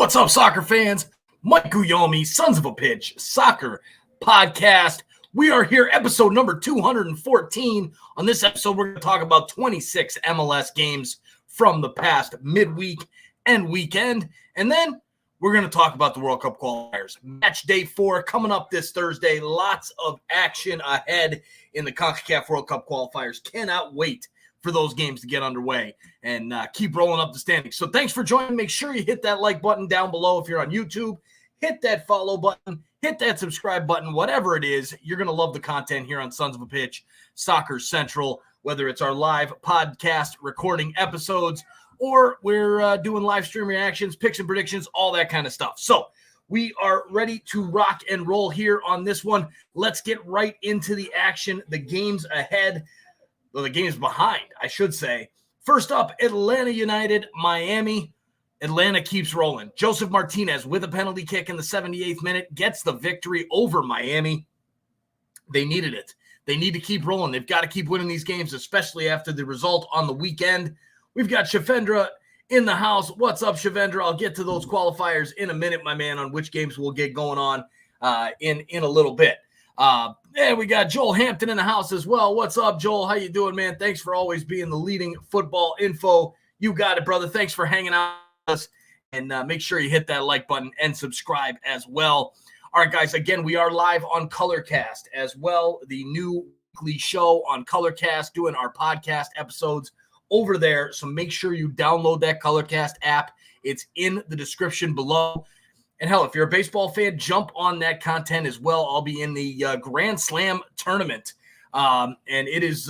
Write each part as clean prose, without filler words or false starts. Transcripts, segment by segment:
What's up, soccer fans? Mike Guglielmi, Sons of a Pitch Soccer Podcast. We are here, episode number 214. On this episode, we're going to talk about 26 MLS games from the past midweek and weekend. And then we're going to talk about the World Cup qualifiers. Match day 4 coming up this Thursday. Lots of action ahead in the Concacaf World Cup qualifiers. Cannot wait for those games to get underway and keep rolling up the standings. So thanks for joining. Make sure you hit that like button down below if you're on YouTube. Hit that follow button. Hit that subscribe button. Whatever it is, you're going to love the content here on Sons of a Pitch Soccer Central, whether it's our live podcast recording episodes or we're doing live stream reactions, picks and predictions, all that kind of stuff. So we are ready to rock and roll here on this one. Let's get right into the action. The games ahead. Well, the game's behind, I should say. First up, Atlanta United, Miami. Atlanta keeps rolling. Joseph Martinez with a penalty kick in the 78th minute gets the victory over Miami. They needed it. They need to keep rolling. They've got to keep winning these games, especially after the result on the weekend. We've got Shavendra in the house. What's up, Shavendra? I'll get to those qualifiers in a minute, my man, on which games we'll get going on in a little bit. And we got Joel Hampton in the house as well. What's up, Joel? How you doing, man? Thanks for always being the leading football info. You got it, brother. Thanks for hanging out with us. And make sure you hit that like button and subscribe as well. All right, guys, again, we are live on Colorcast as well, the new weekly show on Colorcast, doing our podcast episodes over there. So make sure you download that Colorcast app. It's in the description below. And hell, if you're a baseball fan, jump on that content as well. I'll be in the Grand Slam tournament, and it is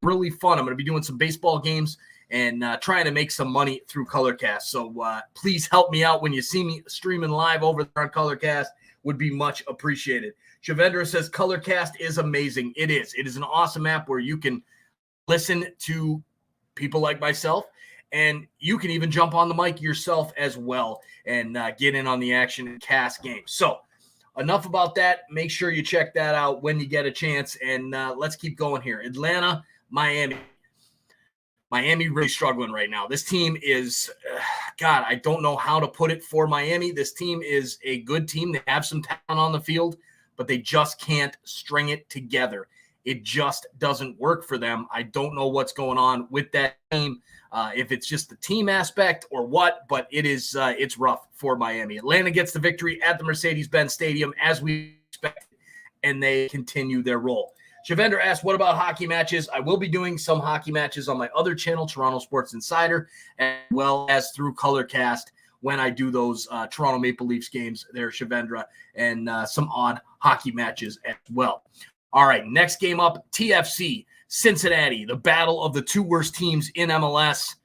really fun. I'm going to be doing some baseball games and trying to make some money through Colorcast. So please help me out when you see me streaming live over there on Colorcast. Would be much appreciated. Shavendra says Colorcast is amazing. It is. It is an awesome app where you can listen to people like myself. And you can even jump on the mic yourself as well and get in on the action and cast games. So enough about that. Make sure you check that out when you get a chance. And let's keep going here. Atlanta, Miami. Miami really struggling right now. This team is, God, I don't know how to put it for Miami. This team is a good team. They have some talent on the field, but they just can't string it together. It just doesn't work for them. I don't know what's going on with that team. If it's just the team aspect or what, but it's rough for Miami. Atlanta gets the victory at the Mercedes-Benz Stadium as we expected, and they continue their roll. Shavendra asked, what about hockey matches? I will be doing some hockey matches on my other channel, Toronto Sports Insider, as well as through Colorcast when I do those Toronto Maple Leafs games there, Shavendra, and some odd hockey matches as well. All right, next game up, TFC. Cincinnati, the battle of the two worst teams in MLS.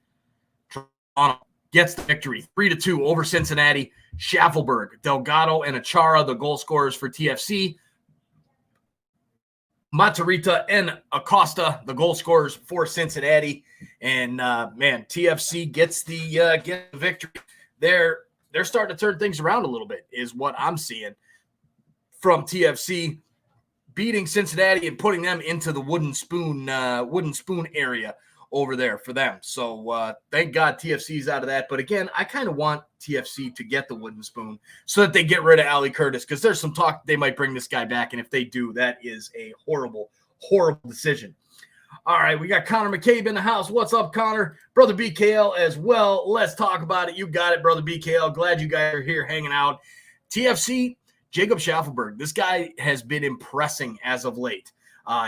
Toronto gets the victory, 3-2 over Cincinnati. Schaffelberg, Delgado, and Achara, the goal scorers for TFC. Matarrita and Acosta, the goal scorers for Cincinnati. And, TFC gets the victory. They're starting to turn things around a little bit is what I'm seeing from TFC. Beating Cincinnati and putting them into the wooden spoon area over there for them. So thank God TFC's out of that. But again, I kind of want TFC to get the wooden spoon so that they get rid of Ali Curtis, because there's some talk they might bring this guy back. And if they do, that is a horrible, horrible decision. All right, we got Connor McCabe in the house. What's up, Connor? Brother BKL as well. Let's talk about it. You got it, Brother BKL. Glad you guys are here hanging out. TFC, Jacob Schaffelberg, this guy has been impressing as of late.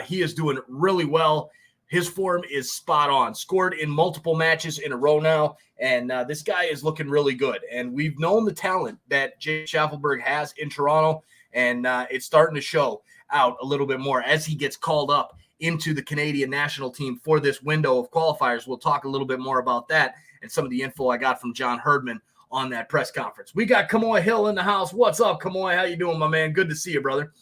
He is doing really well. His form is spot on. Scored in multiple matches in a row now, and this guy is looking really good. And we've known the talent that Jacob Schaffelberg has in Toronto, and it's starting to show out a little bit more as he gets called up into the Canadian national team for this window of qualifiers. We'll talk a little bit more about that and some of the info I got from John Herdman on that press conference. We got Kamoy Hill in the house. What's up, Kamoy? How you doing, my man? Good to see you, brother.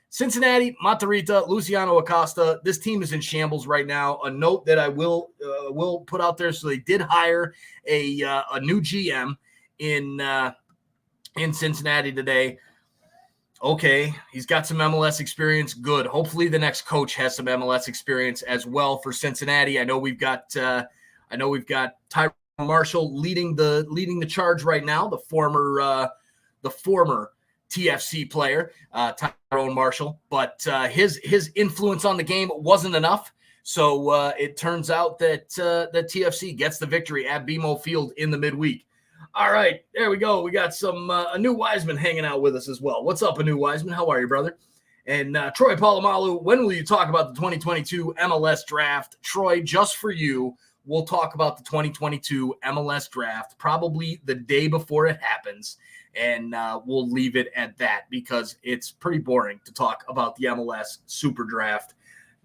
Cincinnati, Matarrita, Luciano Acosta. This team is in shambles right now. A note that I will put out there. So they did hire a new GM in Cincinnati today. Okay, he's got some MLS experience. Good. Hopefully the next coach has some MLS experience as well for Cincinnati. I know we've got Tyrone Marshall leading the charge right now, the former TFC player, Tyrone Marshall, but his influence on the game wasn't enough. So it turns out that TFC gets the victory at BMO Field in the midweek. All right, there we go. We got some Anu Wiseman hanging out with us as well. What's up, Anu Wiseman? How are you, brother? And Troy Polamalu, when will you talk about the 2022 MLS draft? Troy, just for you, we'll talk about the 2022 MLS draft probably the day before it happens, and we'll leave it at that because it's pretty boring to talk about the MLS Super Draft.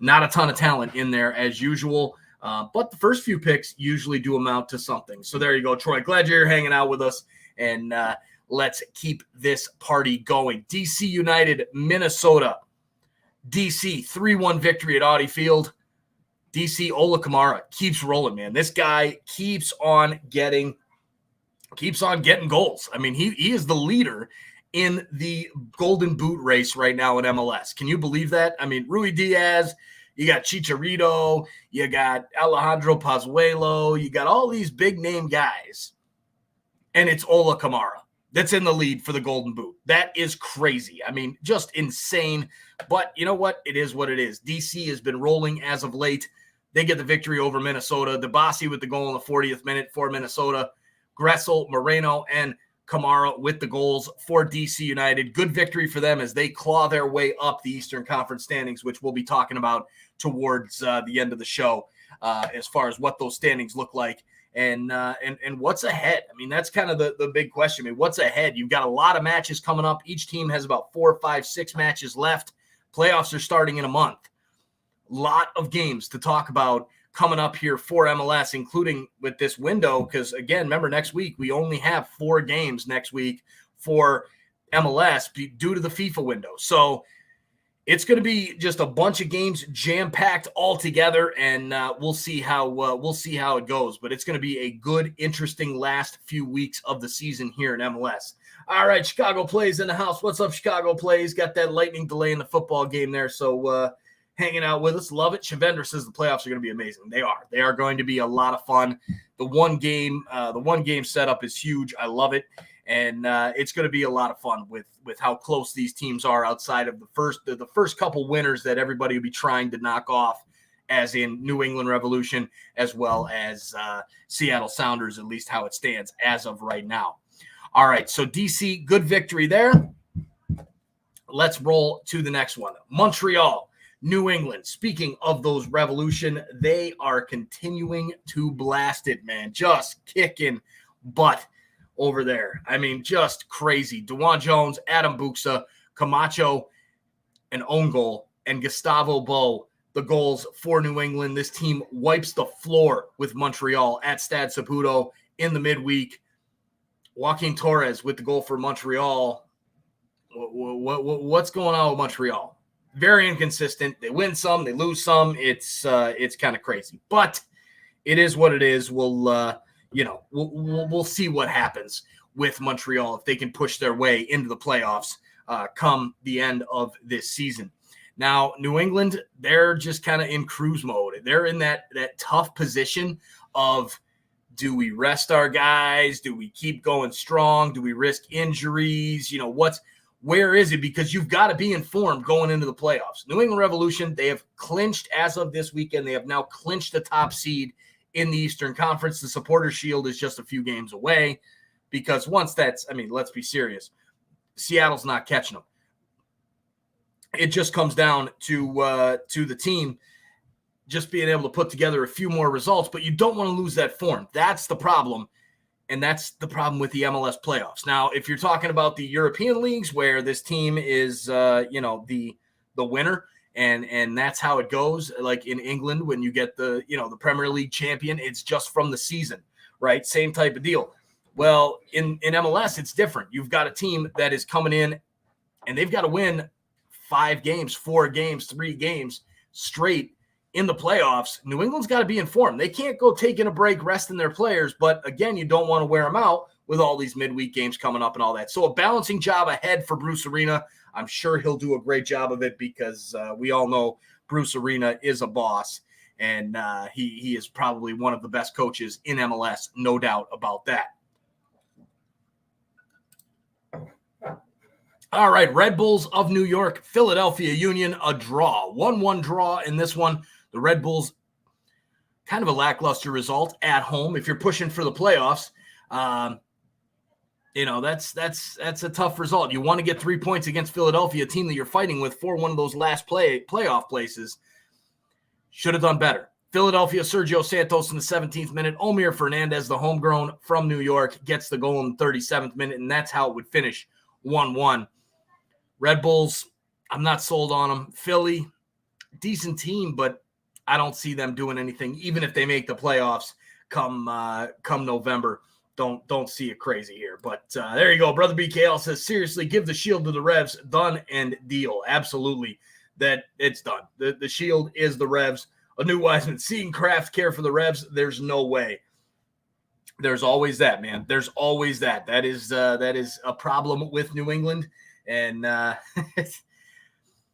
Not a ton of talent in there as usual, but the first few picks usually do amount to something. So there you go, Troy. Glad you're hanging out with us, and let's keep this party going. DC United, Minnesota. DC, 3-1 victory at Audi Field. DC, Ola Kamara keeps rolling, man. This guy keeps on getting goals. I mean, he is the leader in the Golden Boot race right now in MLS. Can you believe that? I mean, Rui Diaz, you got Chicharito, you got Alejandro Pozuelo, you got all these big name guys, and it's Ola Kamara that's in the lead for the Golden Boot. That is crazy. I mean, just insane. But you know what? It is what it is. DC has been rolling as of late. They get the victory over Minnesota. Debasi with the goal in the 40th minute for Minnesota. Gressel, Moreno, and Kamara with the goals for DC United. Good victory for them as they claw their way up the Eastern Conference standings, which we'll be talking about towards the end of the show as far as what those standings look like and what's ahead. I mean, that's kind of the big question. I mean, what's ahead? You've got a lot of matches coming up. Each team has about 4, 5, 6 matches left. Playoffs are starting in a month. Lot of games to talk about coming up here for MLS, including with this window, because again, remember, next week we only have 4 games next week for MLS due to the FIFA window. So it's going to be just a bunch of games jam-packed all together, and we'll see how it goes. But it's going to be a good, interesting last few weeks of the season here in MLS. All right, Chicago Plays in the house. What's up, Chicago Plays? Got that lightning delay in the football game there, so hanging out with us. Love it. Shavendra says the playoffs are going to be amazing. They are. They are going to be a lot of fun. The one game setup is huge. I love it. And it's going to be a lot of fun with how close these teams are outside of the first couple winners that everybody will be trying to knock off, as in New England Revolution, as well as Seattle Sounders, at least how it stands as of right now. All right, so DC, good victory there. Let's roll to the next one. Montreal. New England, speaking of those Revolution, they are continuing to blast it, man. Just kicking butt over there. I mean, just crazy. DeJuan Jones, Adam Buxa, Camacho, an own goal, and Gustavo Bo, the goals for New England. This team wipes the floor with Montreal at Stade Saputo in the midweek. Joaquin Torres with the goal for Montreal. What's going on with Montreal? Very inconsistent. They win some, they lose some. It's kind of crazy, but it is what it is. We'll see what happens with Montreal if they can push their way into the playoffs come the end of this season. Now, New England, they're just kind of in cruise mode. They're in that tough position of, do we rest our guys? Do we keep going strong? Do we risk injuries? Where is it? Because you've got to be informed going into the playoffs. New England Revolution, they have clinched as of this weekend. They have now clinched the top seed in the Eastern Conference. The Supporters Shield is just a few games away because once let's be serious. Seattle's not catching them. It just comes down to the team just being able to put together a few more results, but you don't want to lose that form. That's the problem. And that's the problem with the MLS playoffs. Now, if you're talking about the European leagues where this team is, the winner, and that's how it goes. Like in England, when you get the Premier League champion, it's just from the season, right? Same type of deal. Well, in MLS, it's different. You've got a team that is coming in, and they've got to win 5 games, 4 games, 3 games straight in the playoffs. New England's got to be informed. They can't go taking a break, resting their players. But again, you don't want to wear them out with all these midweek games coming up and all that. So a balancing job ahead for Bruce Arena. I'm sure he'll do a great job of it because we all know Bruce Arena is a boss. And he is probably one of the best coaches in MLS, no doubt about that. All right, Red Bulls of New York, Philadelphia Union, a draw. 1-1 draw in this one. The Red Bulls, kind of a lackluster result at home. If you're pushing for the playoffs, that's a tough result. You want to get 3 points against Philadelphia, a team that you're fighting with for one of those last playoff places. Should have done better. Philadelphia, Sergio Santos in the 17th minute. Omir Fernandez, the homegrown from New York, gets the goal in the 37th minute, and that's how it would finish 1-1. Red Bulls, I'm not sold on them. Philly, decent team, but I don't see them doing anything, even if they make the playoffs come November. Don't see it crazy here. But there you go. Brother BKL says, seriously, give the shield to the Revs. Done and deal. Absolutely. That it's done. The shield is the Revs. A new Wiseman. Seeing Kraft care for the Revs, there's no way. There's always that, man. There's always that. That is a problem with New England. And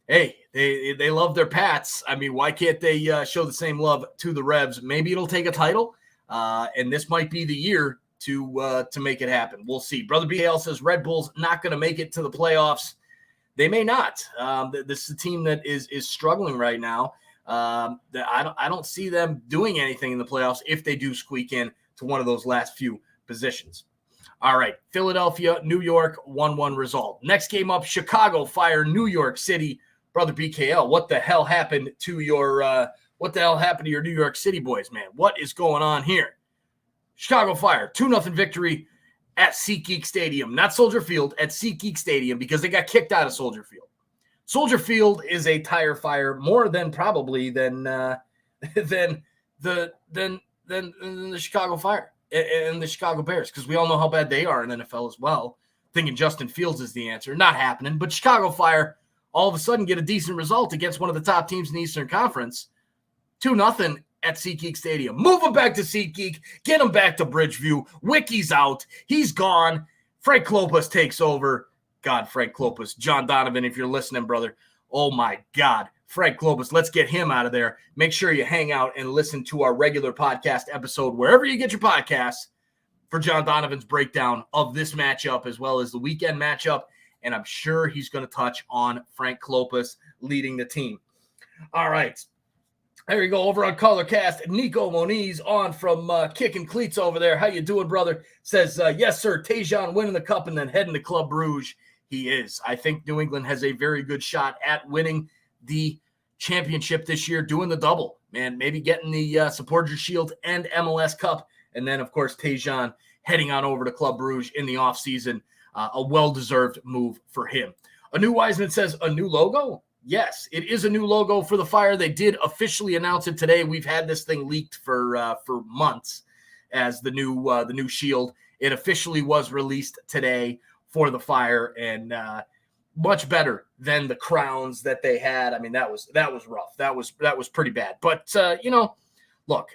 hey, they love their Pats. I mean, why can't they show the same love to the Revs? Maybe it'll take a title, and this might be the year to make it happen. We'll see. Brother BL says Red Bulls not going to make it to the playoffs. They may not. This is a team that is struggling right now. I don't see them doing anything in the playoffs if they do squeak in to one of those last few positions. All right, Philadelphia, New York, 1-1 result. Next game up, Chicago Fire, New York City. Brother BKL, what the hell happened to your New York City boys, man? What is going on here? Chicago Fire, 2-0 victory at SeatGeek Stadium. Not Soldier Field, at SeatGeek Stadium, because they got kicked out of Soldier Field. Soldier Field is a tire fire more than probably than the Chicago Fire and the Chicago Bears, because we all know how bad they are in NFL as well. Thinking Justin Fields is the answer. Not happening. But Chicago Fire all of a sudden get a decent result against one of the top teams in the Eastern Conference. 2-0 at SeatGeek Stadium. Move him back to SeatGeek. Get him back to Bridgeview. Wiki's out. He's gone. Frank Klopas takes over. God, Frank Klopas. John Donovan, if you're listening, brother. Oh, my God. Frank Klopas, let's get him out of there. Make sure you hang out and listen to our regular podcast episode, wherever you get your podcasts, for John Donovan's breakdown of this matchup as well as the weekend matchup. And I'm sure he's going to touch on Frank Klopas leading the team. All right. There you go. Over on Colorcast, Nico Moniz on from Kicking Cleats over there. How you doing, brother? Says, yes, sir, Tejan winning the cup and then heading to Club Brugge. He is. I think New England has a very good shot at winning the championship this year, doing the double, man. Maybe getting the Supporters Shield and MLS Cup. And then, of course, Tejan heading on over to Club Brugge in the offseason. A well-deserved move for him. A new Wiseman says, a new logo? Yes, it is a new logo for the Fire. They did officially announce it today. We've had this thing leaked for months as the new shield. It officially was released today for the Fire, and much better than the crowns that they had. I mean, that was rough. That was pretty bad. But look,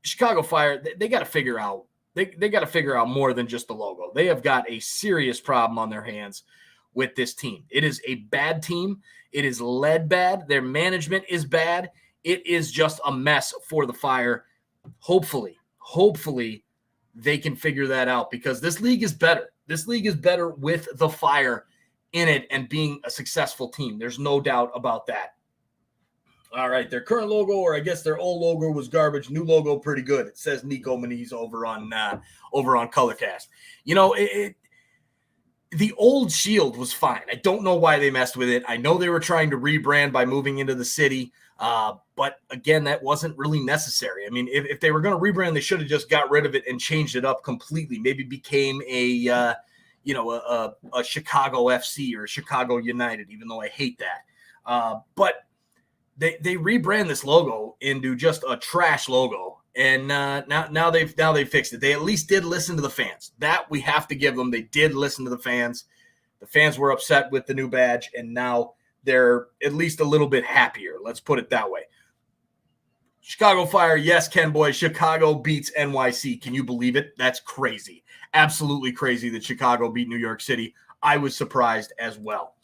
Chicago Fire, they got to figure out. They got to figure out more than just the logo. They have got a serious problem on their hands with this team. It is a bad team. It is led bad. Their management is bad. It is just a mess for the Fire. Hopefully they can figure that out, because this league is better. This league is better with the Fire in it and being a successful team. There's no doubt about that. All right, their current logo, or I guess their old logo, was garbage. New logo, pretty good. It says Nico Moniz over on Colorcast. The old shield was fine. I don't know why they messed with it. I know they were trying to rebrand by moving into the city, but again, that wasn't really necessary. I mean, if they were going to rebrand, they should have just got rid of it and changed it up completely. Maybe became a Chicago FC or Chicago United, even though I hate that. But they rebrand this logo into just a trash logo, and now they've fixed it. They at least did listen to the fans. That we have to give them. They did listen to the fans. The fans were upset with the new badge, and now they're at least a little bit happier. Let's put it that way. Chicago Fire, yes, Ken Boy. Chicago beats NYC. Can you believe it? That's crazy. Absolutely crazy that Chicago beat New York City. I was surprised as well.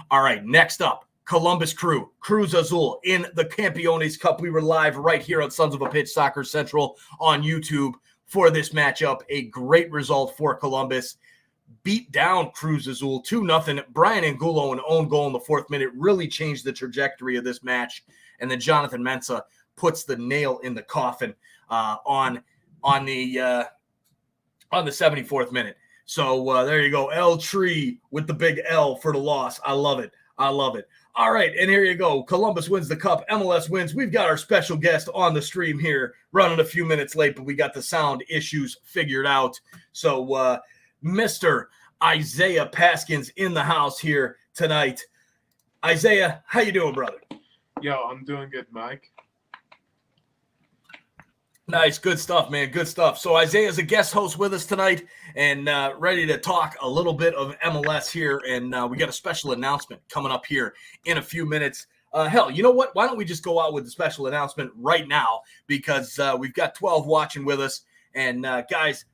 All right, next up, Columbus Crew, Cruz Azul in the Campeones Cup. We were live right here on Sons of a Pitch Soccer Central on YouTube for this matchup. A great result for Columbus. Beat down Cruz Azul 2-0. Brian Angulo, an own goal in the 4th minute, really changed the trajectory of this match. And then Jonathan Mensah puts the nail in the coffin on the 74th minute. So there you go. L Tree with the big L for the loss. I love it. All right, and here you go. Columbus wins the cup. MLS wins. We've got our special guest on the stream here, running a few minutes late, but we got the sound issues figured out. So Mr. Isaiah Paskins in the house here tonight. Isaiah, how you doing, brother? Yo, I'm doing good, Mike. Nice. Good stuff, man. Good stuff. So Isaiah's a guest host with us tonight and ready to talk a little bit of MLS here. And we got a special announcement coming up here in a few minutes. Hell, you know what? Why don't we just go out with the special announcement right now, because we've got 12 watching with us. And guys,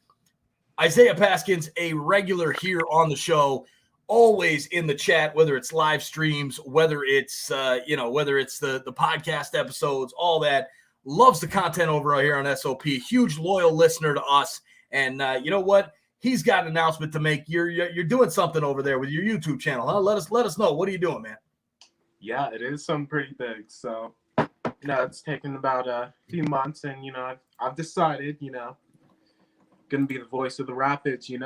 Isaiah Paskins, a regular here on the show, always in the chat, whether it's live streams, whether it's whether it's the podcast episodes, all that. Loves the content over here on SOP. Huge loyal listener to us. And you know what? He's got an announcement to make. You're doing something over there with your YouTube channel, huh? Let us know. What are you doing, man? Yeah, it is something pretty big. So, it's taken about a few months, and I've decided, gonna be the voice of the Rapids. And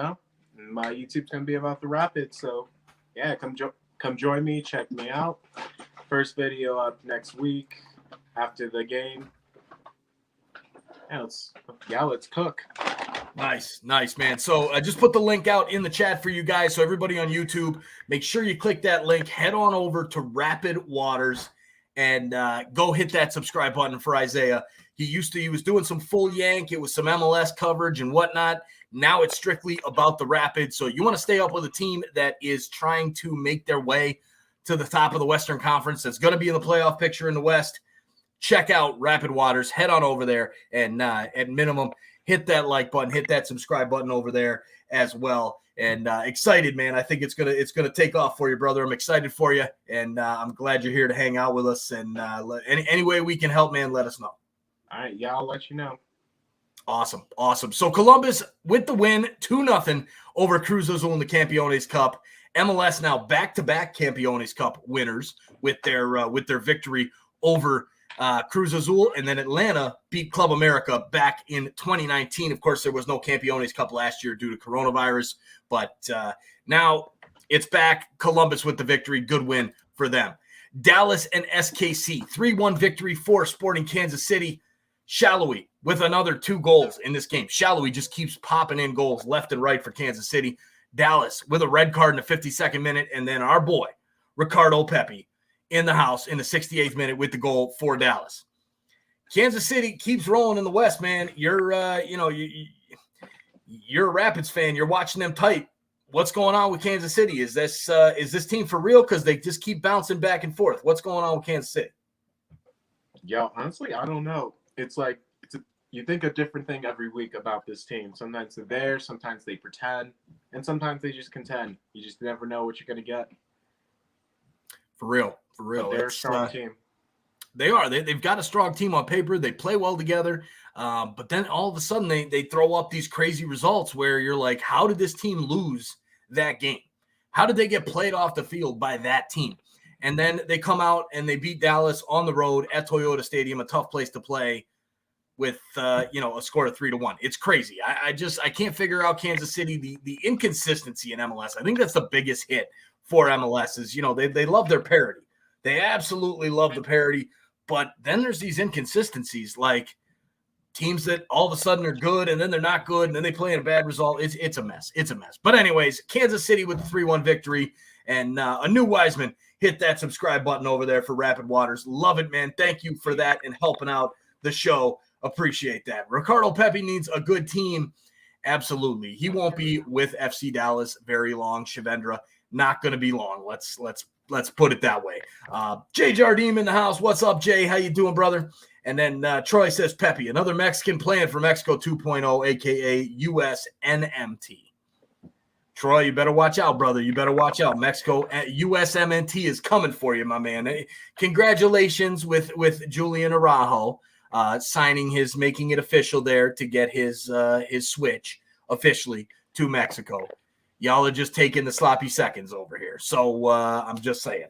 my YouTube's gonna be about the Rapids. So, yeah, come join me. Check me out. First video up next week after the game. Let's cook. Nice, man. So I just put the link out in the chat for you guys. So everybody on YouTube, make sure you click that link. Head on over to Rapid Waters and go hit that subscribe button for Isaiah. He was doing some full yank. It was some MLS coverage and whatnot. Now it's strictly about the Rapids. So you want to stay up with a team that is trying to make their way to the top of the Western Conference. That's going to be in the playoff picture in the West. Check out Rapid Waters. Head on over there and at minimum, hit that like button, hit that subscribe button over there as well. And excited, man. I think it's gonna take off for you, brother. I'm excited for you, and I'm glad you're here to hang out with us. And any way we can help, man, let us know. All right, yeah, I'll let you know. Awesome. So Columbus with the win, 2-0 over Cruz Azul in the Campeones Cup. MLS now back-to-back Campeones Cup winners with their victory over Cruz Azul, and then Atlanta beat Club America back in 2019. Of course, there was no Campeones Cup last year due to coronavirus, but now it's back. Columbus with the victory. Good win for them. Dallas and SKC, 3-1 victory for Sporting Kansas City. Shallowy with another 2 goals in this game. Shallowy just keeps popping in goals left and right for Kansas City. Dallas with a red card in the 52nd minute, and then our boy, Ricardo Pepi, in the house in the 68th minute with the goal for Dallas. Kansas City keeps rolling in the West, man. You're a Rapids fan. You're watching them tight. What's going on with Kansas City? Is this team for real? Because they just keep bouncing back and forth. What's going on with Kansas City? Yo, honestly, I don't know. It's like you think a different thing every week about this team. Sometimes they're there, sometimes they pretend, and sometimes they just contend. You just never know what you're gonna get. For real. But they're a strong team. They are. They've got a strong team on paper. They play well together. But then all of a sudden they throw up these crazy results where you're like, how did this team lose that game? How did they get played off the field by that team? And then they come out and they beat Dallas on the road at Toyota Stadium, a tough place to play, with a score of 3-1. It's crazy. I can't figure out Kansas City, the inconsistency in MLS. I think that's the biggest hit for MLS is, they love their parity. They absolutely love the parity, but then there's these inconsistencies, like teams that all of a sudden are good and then they're not good and then they play in a bad result. It's a mess. It's a mess. But anyways, Kansas City with the 3-1 victory, and a new Wiseman. Hit that subscribe button over there for Rapid Waters. Love it, man. Thank you for that and helping out the show. Appreciate that. Ricardo Pepi needs a good team. Absolutely. He won't be with FC Dallas very long. Shavendra, not going to be long. Let's put it that way. Jay Jardim in the house. What's up, Jay? How you doing, brother? And then Troy says, Pepi, another Mexican playing for Mexico 2.0, a.k.a. USNMT. Troy, you better watch out, brother. You better watch out. Mexico at USMNT is coming for you, my man. Congratulations with Julian Araujo making it official there to get his switch officially to Mexico. Y'all are just taking the sloppy seconds over here. So I'm just saying.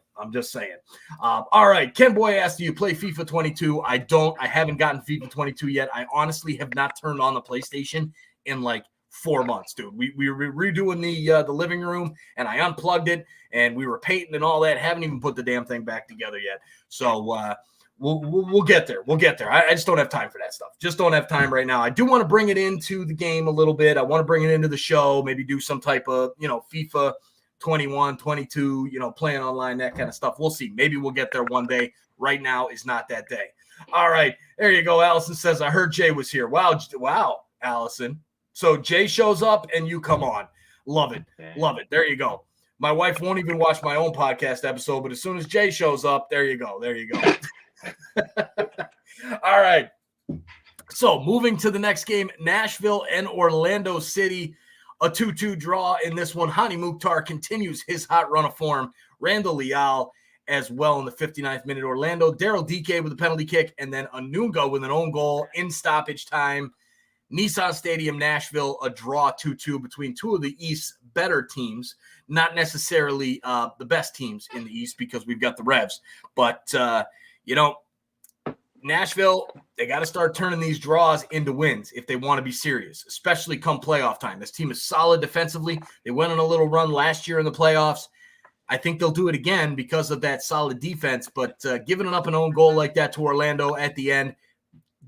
All right. Ken Boy asked, do you play FIFA 22? I don't. I haven't gotten FIFA 22 yet. I honestly have not turned on the PlayStation in like 4 months, dude. We were redoing the living room, and I unplugged it, and we were painting and all that. Haven't even put the damn thing back together yet. So we'll get there. We'll get there. I just don't have time for that stuff. Just don't have time right now. I do want to bring it into the game a little bit. I want to bring it into the show, maybe do some type of, FIFA 21, 22, playing online, that kind of stuff. We'll see. Maybe we'll get there one day. Right now is not that day. All right. There you go. Allison says, I heard Jay was here. Wow, Allison. So Jay shows up and you come on. Love it. Love it. There you go. My wife won't even watch my own podcast episode, but as soon as Jay shows up, there you go. There you go. All right. So moving to the next game, Nashville and Orlando City, a 2-2 draw in this one. Hani Mukhtar continues his hot run of form. Randall Leal as well in the 59th minute. Orlando, Daryl DK with a penalty kick, and then Anunga with an own goal in stoppage time. Nissan Stadium, Nashville, a draw 2-2 between two of the East's better teams. Not necessarily the best teams in the East because we've got the Revs. But, Nashville, they got to start turning these draws into wins if they want to be serious, especially come playoff time. This team is solid defensively. They went on a little run last year in the playoffs. I think they'll do it again because of that solid defense. But giving up an own goal like that to Orlando at the end,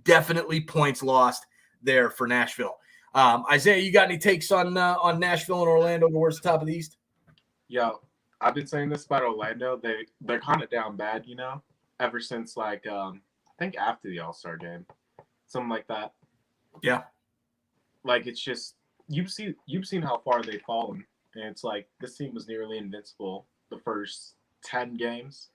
definitely points lost there for Nashville. Isaiah, you got any takes on Nashville and Orlando towards the top of the East? Yo, I've been saying this about Orlando. They're kind of down bad, ever since I think after the All-Star game, something like that. Yeah. Like it's just you've seen how far they've fallen, and it's like this team was nearly invincible the first 10 games,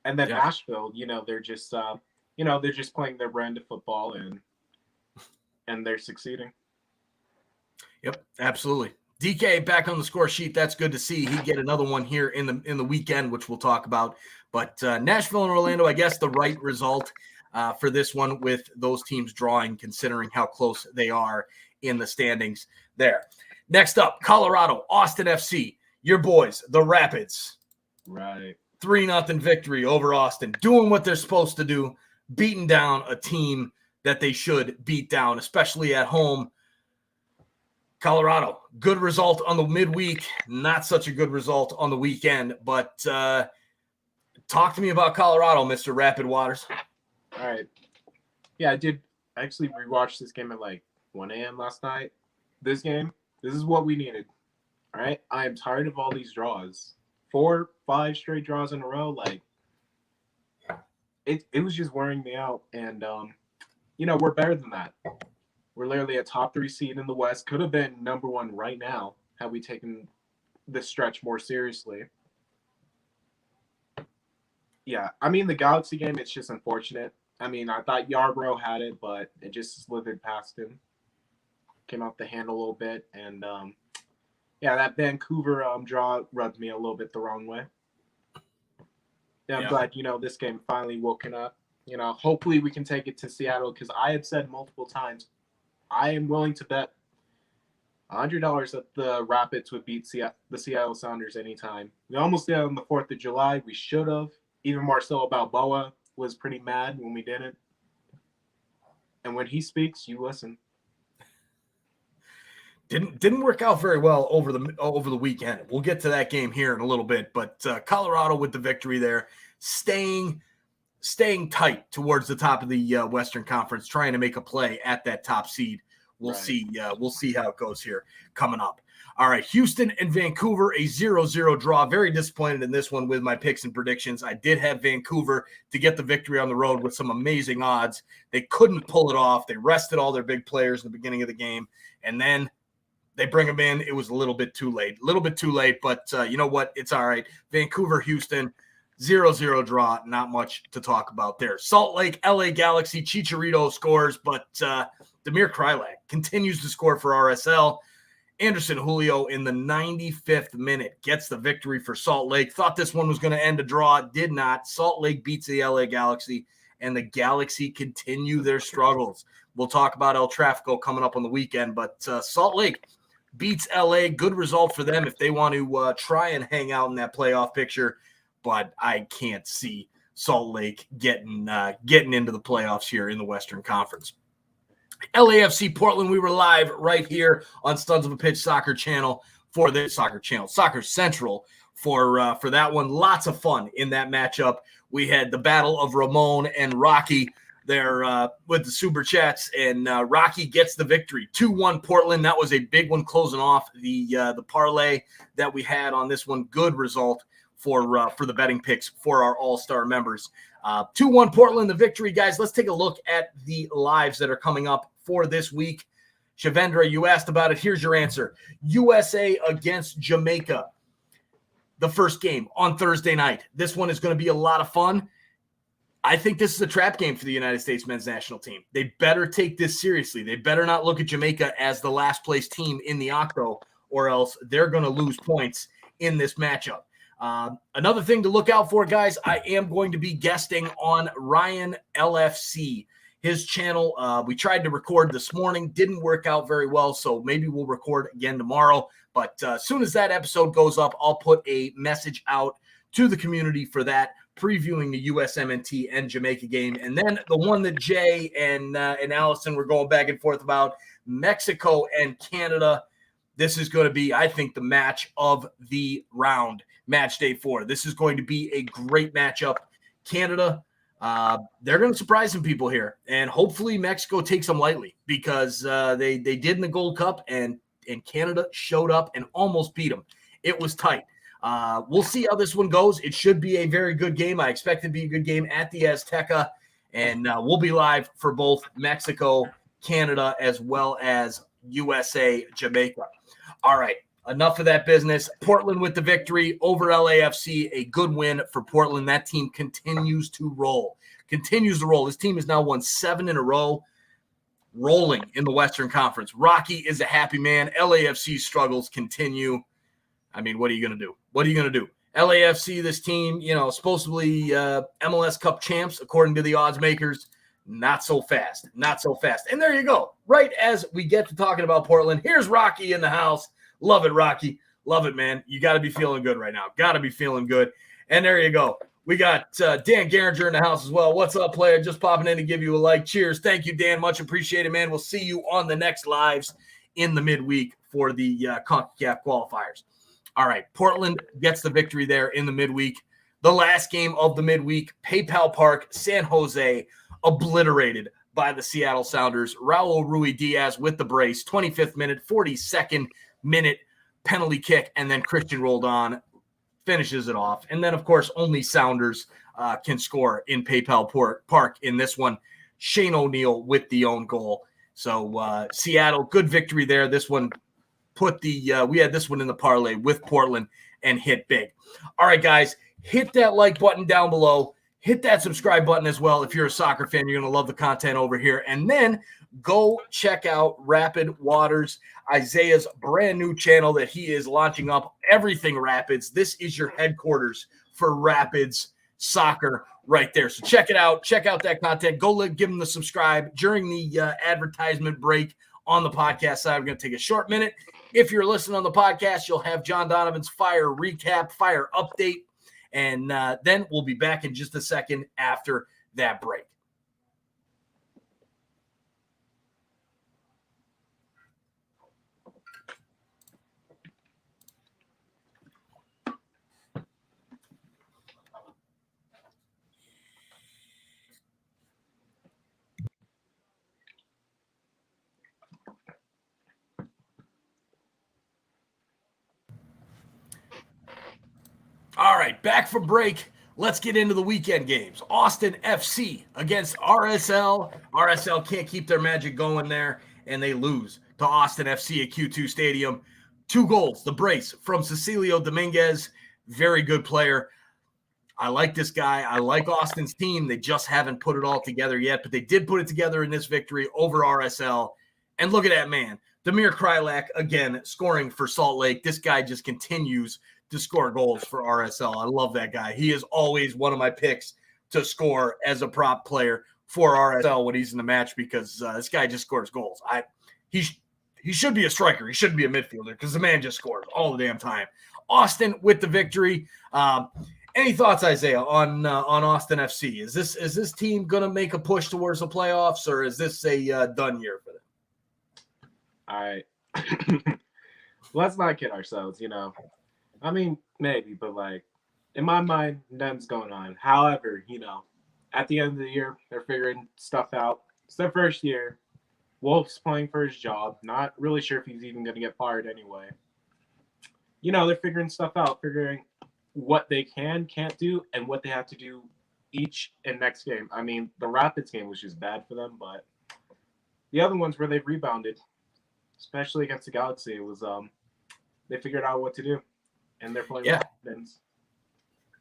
and then Nashville, they're just they're just playing their brand of football and they're succeeding. Yep, absolutely. DK back on the score sheet. That's good to see. He get another one here in the weekend, which we'll talk about. But Nashville and Orlando, I guess the right result for this one with those teams drawing, considering how close they are in the standings there. Next up, Colorado, Austin FC. Your boys, the Rapids. Right. 3-0 victory over Austin. Doing what they're supposed to do. Beating down a team that they should beat down, especially at home. Colorado, good result on the midweek, not such a good result on the weekend. But talk to me about Colorado, Mr. Rapid Waters. All right. Yeah, I did actually rewatch this game at 1 a.m. last night. This is what we needed. All right. I am tired of all these draws. 4, 5 straight draws in a row. It was just wearing me out. And, we're better than that. We're literally a top 3 seed in the West. Could have been number 1 right now had we taken this stretch more seriously. Yeah, the Galaxy game, it's just unfortunate. I thought Yarbrough had it, but it just slithered past him. Came off the hand a little bit. And, that Vancouver draw rubbed me a little bit the wrong way. Yeah, I'm glad, this game finally woken up. Hopefully we can take it to Seattle because I have said multiple times, I am willing to bet $100 that the Rapids would beat the Seattle Sounders anytime. We almost did on the 4th of July. We should have. Even Marcelo Balboa was pretty mad when we didn't. And when he speaks, you listen. Didn't work out very well over the weekend. We'll get to that game here in a little bit. But Colorado with the victory there, staying tight towards the top of the Western Conference, trying to make a play at that top seed. We'll see. We'll see how it goes here coming up. All right, Houston and Vancouver, a 0-0 draw. Very disappointed in this one with my picks and predictions. I did have Vancouver to get the victory on the road with some amazing odds. They couldn't pull it off. They rested all their big players in the beginning of the game, and then they bring them in. It was a little bit too late, but you know what? It's all right. Vancouver, Houston, 0-0 draw. Not much to talk about there. Salt Lake, LA Galaxy, Chicharito scores, but Damir Krylak continues to score for RSL. Anderson Julio in the 95th minute gets the victory for Salt Lake. Thought this one was going to end a draw. Did not. Salt Lake beats the LA Galaxy, and the Galaxy continue their struggles. We'll talk about El Tráfico coming up on the weekend, but Salt Lake beats LA. Good result for them if they want to try and hang out in that playoff picture, but I can't see Salt Lake getting into the playoffs here in the Western Conference. LAFC Portland, we were live right here on Sons of a Pitch Soccer Channel for the Soccer Central for that one. Lots of fun in that matchup. We had the battle of Ramon and Rocky there with the Super Chats, and Rocky gets the victory. 2-1 Portland. That was a big one closing off the parlay that we had on this one. Good result for the betting picks for our All-Star members. 2-1 Portland, the victory, guys. Let's take a look at the lives that are coming up for this week. Shavendra, you asked about it. Here's your answer. USA against Jamaica, the first game on Thursday night. This one is going to be a lot of fun. I think this is a trap game for the United States men's national team. They better take this seriously. They better not look at Jamaica as the last place team in the Octo, or else they're going to lose points in this matchup. Another thing to look out for, guys, I am going to be guesting on Ryan LFC, his channel. We tried to record this morning, didn't work out very well, so maybe we'll record again tomorrow. But as soon as that episode goes up, I'll put a message out to the community for that, previewing the USMNT and Jamaica game. And then the one that Jay and Allison were going back and forth about, Mexico and Canada. This is going to be, I think, the match of the round. Match day 4. This is going to be a great matchup. Canada, they're going to surprise some people here, and hopefully Mexico takes them lightly, because they did in the Gold Cup, and Canada showed up and almost beat them. It was tight. We'll see how this one goes. It should be a very good game. I expect it to be a good game at the Azteca, and we'll be live for both Mexico, Canada, as well as USA, Jamaica. All right. Enough of that business. Portland with the victory over LAFC. A good win for Portland. That team continues to roll. This team has now won 7 in a row, rolling in the Western Conference. Rocky is a happy man. LAFC struggles continue. I mean, what are you going to do? LAFC, this team, supposedly MLS Cup champs, according to the odds makers. Not so fast. And there you go. Right as we get to talking about Portland, here's Rocky in the house. Love it, Rocky. Love it, man. You got to be feeling good right now. And there you go. We got Dan Garinger in the house as well. What's up, player? Just popping in to give you a like. Cheers. Thank you, Dan. Much appreciated, man. We'll see you on the next lives in the midweek for the Concacaf qualifiers. All right. Portland gets the victory there in the midweek. The last game of the midweek, PayPal Park, San Jose, obliterated by the Seattle Sounders. Raul Ruiz-Diaz with the brace, 25th minute, 42nd minute penalty kick, and then Christian rolled on, finishes it off. And then, of course, only Sounders can score in PayPal Park in this one. Shane O'Neill with the own goal. So Seattle, good victory there. This one we had this one in the parlay with Portland and hit big. All right, guys, hit that like button down below. Hit that subscribe button as well. If you're a soccer fan, you're going to love the content over here. And then go check out Rapid Waters, Isaiah's brand new channel that he is launching up. Everything Rapids. This is your headquarters for Rapids soccer right there. So check it out. Check out that content. Go give him the subscribe during the advertisement break on the podcast side. We're going to take a short minute. If you're listening on the podcast, you'll have John Donovan's Fire recap, Fire update. And then we'll be back in just a second after that break. All right, back from break. Let's get into the weekend games. Austin FC against RSL. RSL can't keep their magic going there, and they lose to Austin FC at Q2 Stadium. 2 goals, the brace from Cecilio Dominguez. Very good player. I like this guy. I like Austin's team. They just haven't put it all together yet, but they did put it together in this victory over RSL. And look at that man. Damir Krylak, again, scoring for Salt Lake. This guy just continues to score goals for RSL. I love that guy. He is always one of my picks to score as a prop player for RSL when he's in the match because this guy just scores goals. He should be a striker. He shouldn't be a midfielder because the man just scores all the damn time. Austin with the victory. Any thoughts, Isaiah, on Austin FC? Is this team going to make a push towards the playoffs, or is this a done year for them? All right. Let's not kid ourselves, I mean, maybe, but in my mind, nothing's going on. However, at the end of the year, they're figuring stuff out. It's their first year. Wolf's playing for his job. Not really sure if he's even going to get fired anyway. They're figuring stuff out, figuring what they can't do, and what they have to do each and next game. I mean, the Rapids game was just bad for them, but the other ones where they've rebounded, especially against the Galaxy, it was they figured out what to do, and they're playing offense.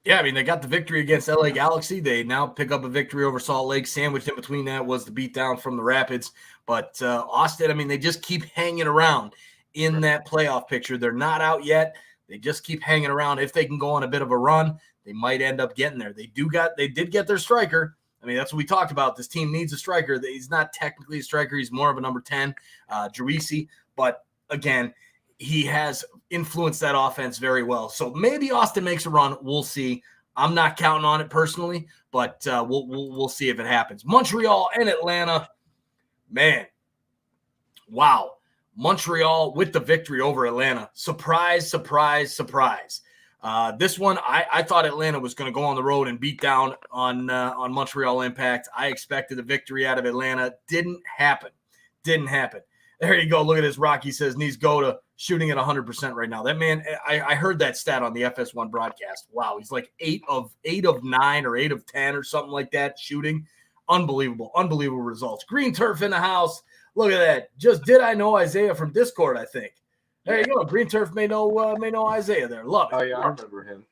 Yeah, I mean, they got the victory against LA Galaxy. They now pick up a victory over Salt Lake. Sandwiched in between that was the beatdown from the Rapids. But Austin, I mean, they just keep hanging around in that playoff picture. They're not out yet. They just keep hanging around. If they can go on a bit of a run, they might end up getting there. They did get their striker. I mean, that's what we talked about. This team needs a striker. He's not technically a striker. He's more of a number 10, Jerisi. But, again, he has influenced that offense very well. So maybe Austin makes a run. We'll see. I'm not counting on it personally, but we'll see if it happens. Montreal and Atlanta, man, wow. Montreal with the victory over Atlanta. Surprise, surprise, surprise. This one, I thought Atlanta was going to go on the road and beat down on Montreal Impact. I expected a victory out of Atlanta. Didn't happen. There you go. Look at this. Rocky says needs go to shooting at 100% right now. That man, I heard that stat on the FS1 broadcast. Wow, he's like 8 of 9 or 8 of 10 or something like that shooting. Unbelievable results. Green Turf in the house. Look at that. Just did I know Isaiah from Discord, I think. There you go. Green Turf may know Isaiah there. Love it. Oh, yeah, I remember him.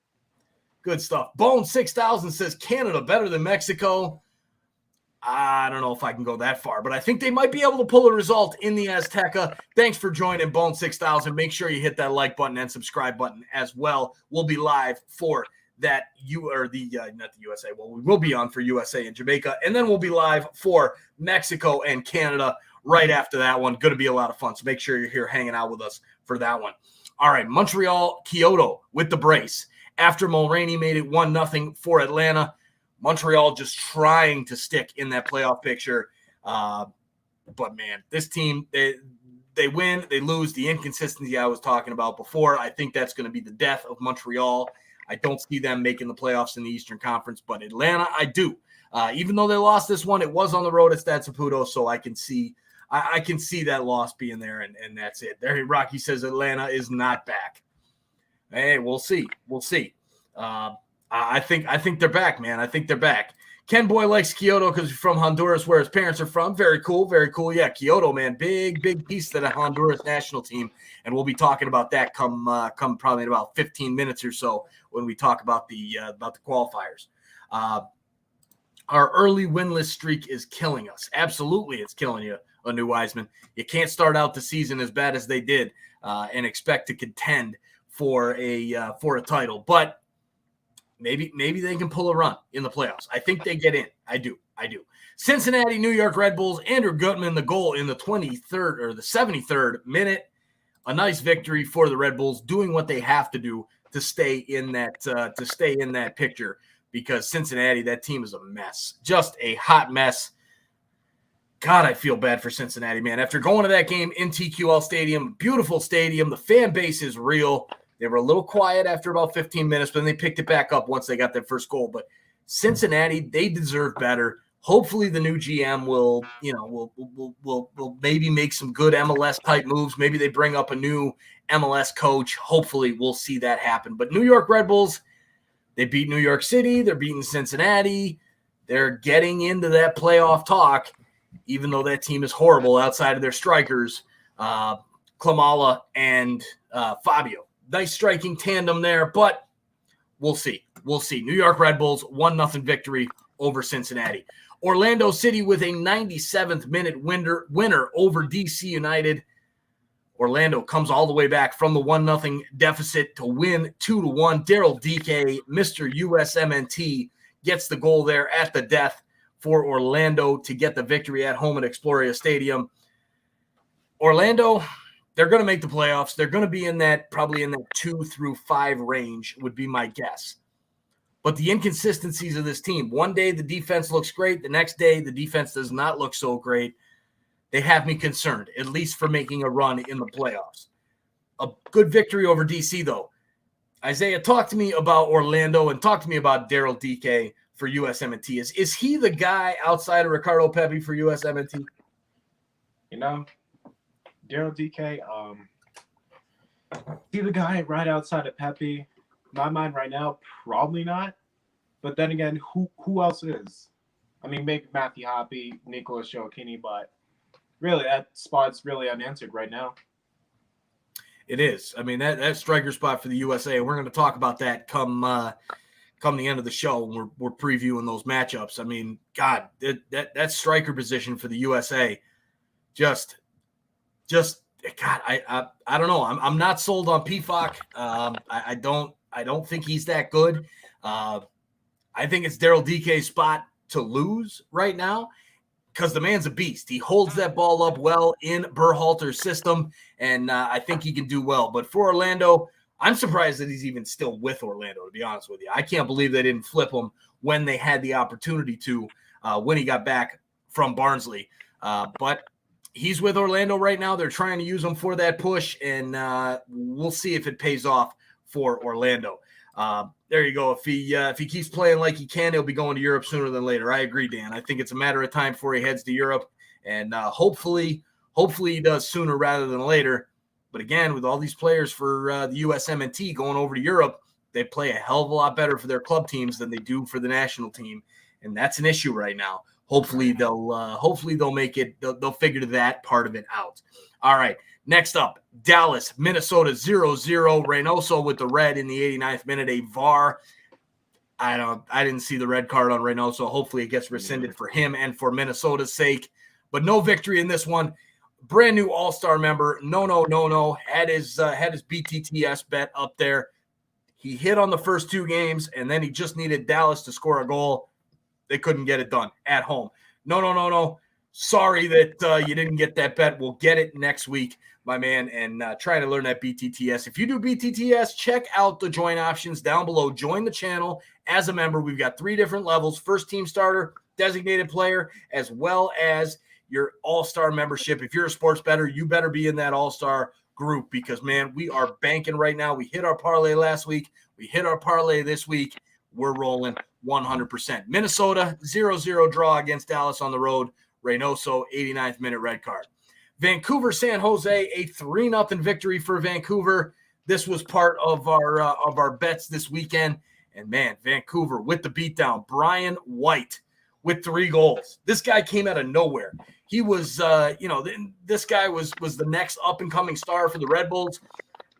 Good stuff. Bone 6000 says Canada better than Mexico. I don't know if I can go that far, but I think they might be able to pull a result in the Azteca. Thanks for joining Bone 6000. Make sure you hit that like button and subscribe button as well. We'll be live for that not the USA. Well, we will be on for USA and Jamaica, and then we'll be live for Mexico and Canada right after that one. Going to be a lot of fun, so make sure you're here hanging out with us for that one. All right, Montreal, Kyoto with the brace. After Mulroney made it 1-0 for Atlanta, Montreal just trying to stick in that playoff picture. But, man, this team, they win, they lose. The inconsistency I was talking about before, I think that's going to be the death of Montreal. I don't see them making the playoffs in the Eastern Conference, but Atlanta, I do. Even though they lost this one, it was on the road at Stade Saputo, so I can see that loss being there, and that's it. There, Rocky says Atlanta is not back. Hey, we'll see. I think they're back, man. I think they're back. Ken Boy likes Kyoto because he's from Honduras, where his parents are from. Very cool, very cool. Yeah, Kyoto, man, big piece to the Honduras national team, and we'll be talking about that come probably in about 15 minutes or so when we talk about the qualifiers. Our early winless streak is killing us. Absolutely, it's killing you, Anu Wiseman. You can't start out the season as bad as they did and expect to contend for a title, but maybe they can pull a run in the playoffs. I think they get in. I do. Cincinnati, New York Red Bulls, Andrew Gutman, the goal in the 23rd or the 73rd minute. A nice victory for the Red Bulls, doing what they have to do to stay in that picture, because Cincinnati, that team is a mess. Just a hot mess. God, I feel bad for Cincinnati, man. After going to that game in TQL Stadium, beautiful stadium, the fan base is real. They were a little quiet after about 15 minutes, but then they picked it back up once they got their first goal. But Cincinnati, they deserve better. Hopefully the new GM will maybe make some good MLS type moves. Maybe they bring up a new MLS coach. Hopefully we'll see that happen. But New York Red Bulls, they beat New York City. They're beating Cincinnati. They're getting into that playoff talk, even though that team is horrible outside of their strikers, Klamala and Fabio. Nice striking tandem there, but we'll see. New York Red Bulls, 1-0 victory over Cincinnati. Orlando City with a 97th minute winner over DC United. Orlando comes all the way back from the 1-0 deficit to win 2-1. Daryl DK, Mr. USMNT, gets the goal there at the death for Orlando to get the victory at home at Exploria Stadium. Orlando, they're going to make the playoffs. They're going to be probably in that 2 through 5 range would be my guess. But the inconsistencies of this team, one day the defense looks great. The next day the defense does not look so great. They have me concerned, at least for making a run in the playoffs. A good victory over DC, though. Isaiah, talk to me about Orlando and talk to me about Daryl DK for USMNT. Is he the guy outside of Ricardo Pepi for USMNT? Daryl DK, see the guy right outside of Pepi? In my mind right now, probably not. But then again, who else is? I mean, maybe Matthew Hoppe, Nicholas Joachini, but really, that spot's really unanswered right now. It is. I mean, that striker spot for the USA, we're going to talk about that come the end of the show when we're previewing those matchups. I mean, God, that striker position for the USA, just God, I don't know. I'm not sold on PFOC. I don't think he's that good. I think it's Daryl DK's spot to lose right now, because the man's a beast. He holds that ball up well in Berhalter's system, and I think he can do well. But for Orlando, I'm surprised that he's even still with Orlando, to be honest with you. I can't believe they didn't flip him when they had the opportunity to when he got back from Barnsley. But he's with Orlando right now. They're trying to use him for that push, and we'll see if it pays off for Orlando. There you go. If he keeps playing like he can, he'll be going to Europe sooner than later. I agree, Dan. I think it's a matter of time before he heads to Europe, and hopefully he does sooner rather than later. But again, with all these players for the USMNT going over to Europe, they play a hell of a lot better for their club teams than they do for the national team, and that's an issue right now. Hopefully they'll make it. They'll figure that part of it out. All right. Next up, Dallas, Minnesota 0-0. Reynoso with the red in the 89th minute. A VAR. I didn't see the red card on Reynoso. Hopefully it gets rescinded for him and for Minnesota's sake. But no victory in this one. Brand new All-Star member, Nono Nono, had his BTTS bet up there. He hit on the first 2 games, and then he just needed Dallas to score a goal. They couldn't get it done at home. No. Sorry that you didn't get that bet. We'll get it next week, my man, and try to learn that BTTS. If you do BTTS, check out the join options down below. Join the channel as a member. We've got 3 different levels: first team starter, designated player, as well as your all-star membership. If you're a sports bettor, you better be in that all-star group, because, man, we are banking right now. We hit our parlay last week. We hit our parlay this week. We're rolling 100%. Minnesota, 0-0 draw against Dallas on the road. Reynoso, 89th minute red card. Vancouver, San Jose, a 3-0 victory for Vancouver. This was part of our bets this weekend. And, man, Vancouver with the beatdown. Brian White with 3 goals. This guy came out of nowhere. He was, this guy was the next up-and-coming star for the Red Bulls.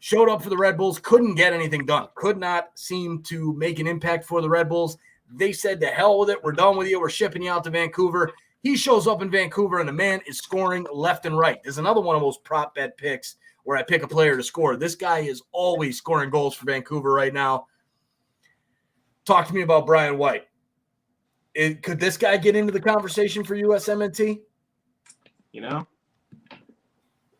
Showed up for the Red Bulls, couldn't get anything done. Could not seem to make an impact for the Red Bulls. They said, to hell with it. We're done with you. We're shipping you out to Vancouver. He shows up in Vancouver, and the man is scoring left and right. There's another one of those prop bet picks where I pick a player to score. This guy is always scoring goals for Vancouver right now. Talk to me about Brian White. Could this guy get into the conversation for USMNT?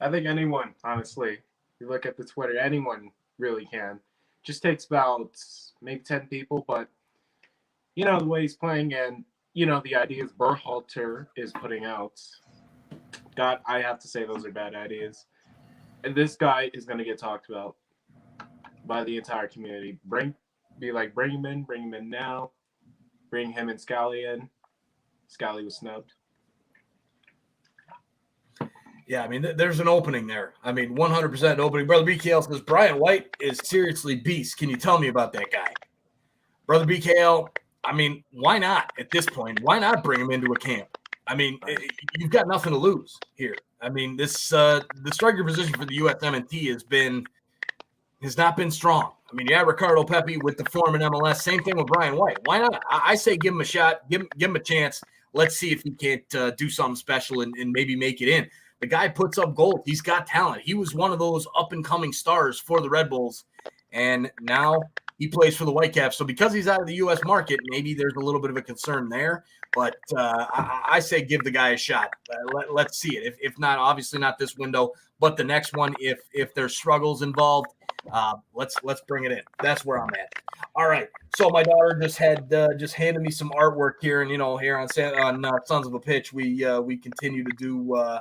I think anyone, honestly. You look at the Twitter, anyone really can. Just takes about maybe 10 people, but the way he's playing and the ideas Berhalter is putting out, God, I have to say those are bad ideas. And this guy is going to get talked about by the entire community. Bring him in now. Bring him and Scally in. Scally was snubbed. Yeah, I mean, there's an opening there. I mean, 100% opening. Brother BKL says, Brian White is seriously beast. Can you tell me about that guy? Brother BKL, I mean, why not at this point? Why not bring him into a camp? I mean, you've got nothing to lose here. I mean, the striker position for the USMNT has not been strong. I mean, Ricardo Pepi with the form in MLS. Same thing with Brian White. Why not? I say give him a shot. Give him a chance. Let's see if he can't do something special and maybe make it in. The guy puts up goals. He's got talent. He was one of those up-and-coming stars for the Red Bulls, and now he plays for the Whitecaps. So because he's out of the U.S. market, maybe there's a little bit of a concern there. But I say give the guy a shot. Let's see it. If not, obviously not this window, but the next one, if there's struggles involved, let's bring it in. That's where I'm at. All right. So my daughter just handed me some artwork here, and here on Sons of a Pitch, we continue to do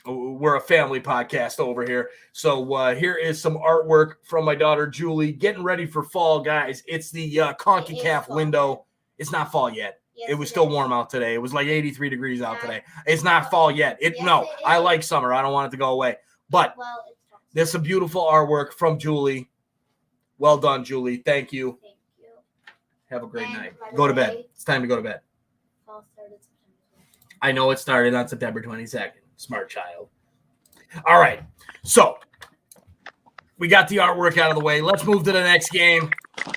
we're a family podcast over here. So here is some artwork from my daughter Julie, getting ready for fall, guys. It's the Concacaf window. It's not fall yet. Yes, it was still warm out today. It was like 83 degrees out today. It's not fall yet. I like summer. I don't want it to go away. But there's some beautiful artwork from Julie. Well done, Julie. Thank you. Thank you. Have a great night. Go to bed. It's time to go to bed. Fall started September 22nd. I know it started on September 22nd. Smart child. All right. So we got the artwork out of the way. Let's move to the next game.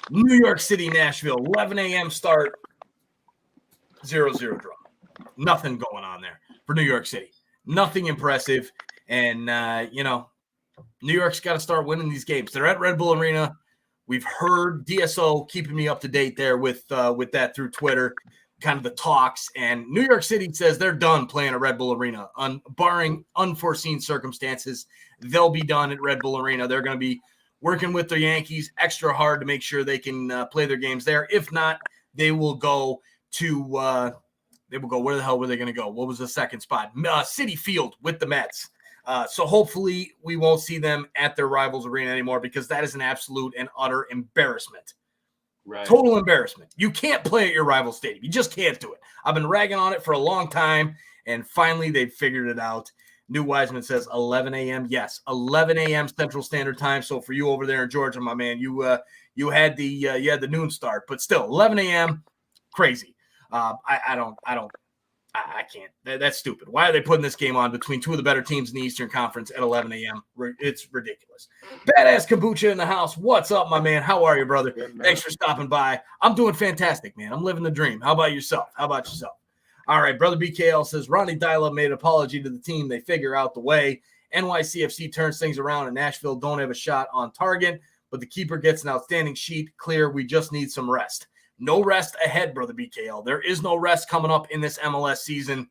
New York City, Nashville. 11 a.m. start. 0-0 draw. Nothing going on there for New York City. Nothing impressive. And, New York's got to start winning these games. They're at Red Bull Arena. We've heard DSO keeping me up to date there with that through Twitter, kind of the talks. And New York City says they're done playing at Red Bull Arena. Barring unforeseen circumstances, they'll be done at Red Bull Arena. They're going to be working with the Yankees extra hard to make sure they can play their games there. If not, they will go to where the hell were they going to go? What was the second spot? Citi Field with the Mets. So hopefully we won't see them at their rivals arena anymore, because that is an absolute and utter embarrassment. Right. Total embarrassment. You can't play at your rival stadium. You just can't do it. I've been ragging on it for a long time, and finally they figured it out. New Wiseman says 11 a.m. Yes, 11 a.m. Central Standard Time. So for you over there in Georgia, my man, you had the noon start, but still 11 a.m. Crazy. I can't. That's stupid. Why are they putting this game on between two of the better teams in the Eastern Conference at 11 a.m.? It's ridiculous. Badass Kombucha in the house. What's up, my man? How are you, brother? Good, thanks for stopping by. I'm doing fantastic, man. I'm living the dream. How about yourself? All right, brother BKL says, Ronnie Dyla made an apology to the team. They figure out the way. NYCFC turns things around, and Nashville don't have a shot on target, but the keeper gets an outstanding sheet. Clear, we just need some rest. No rest ahead, brother BKL. There is no rest coming up in this MLS season.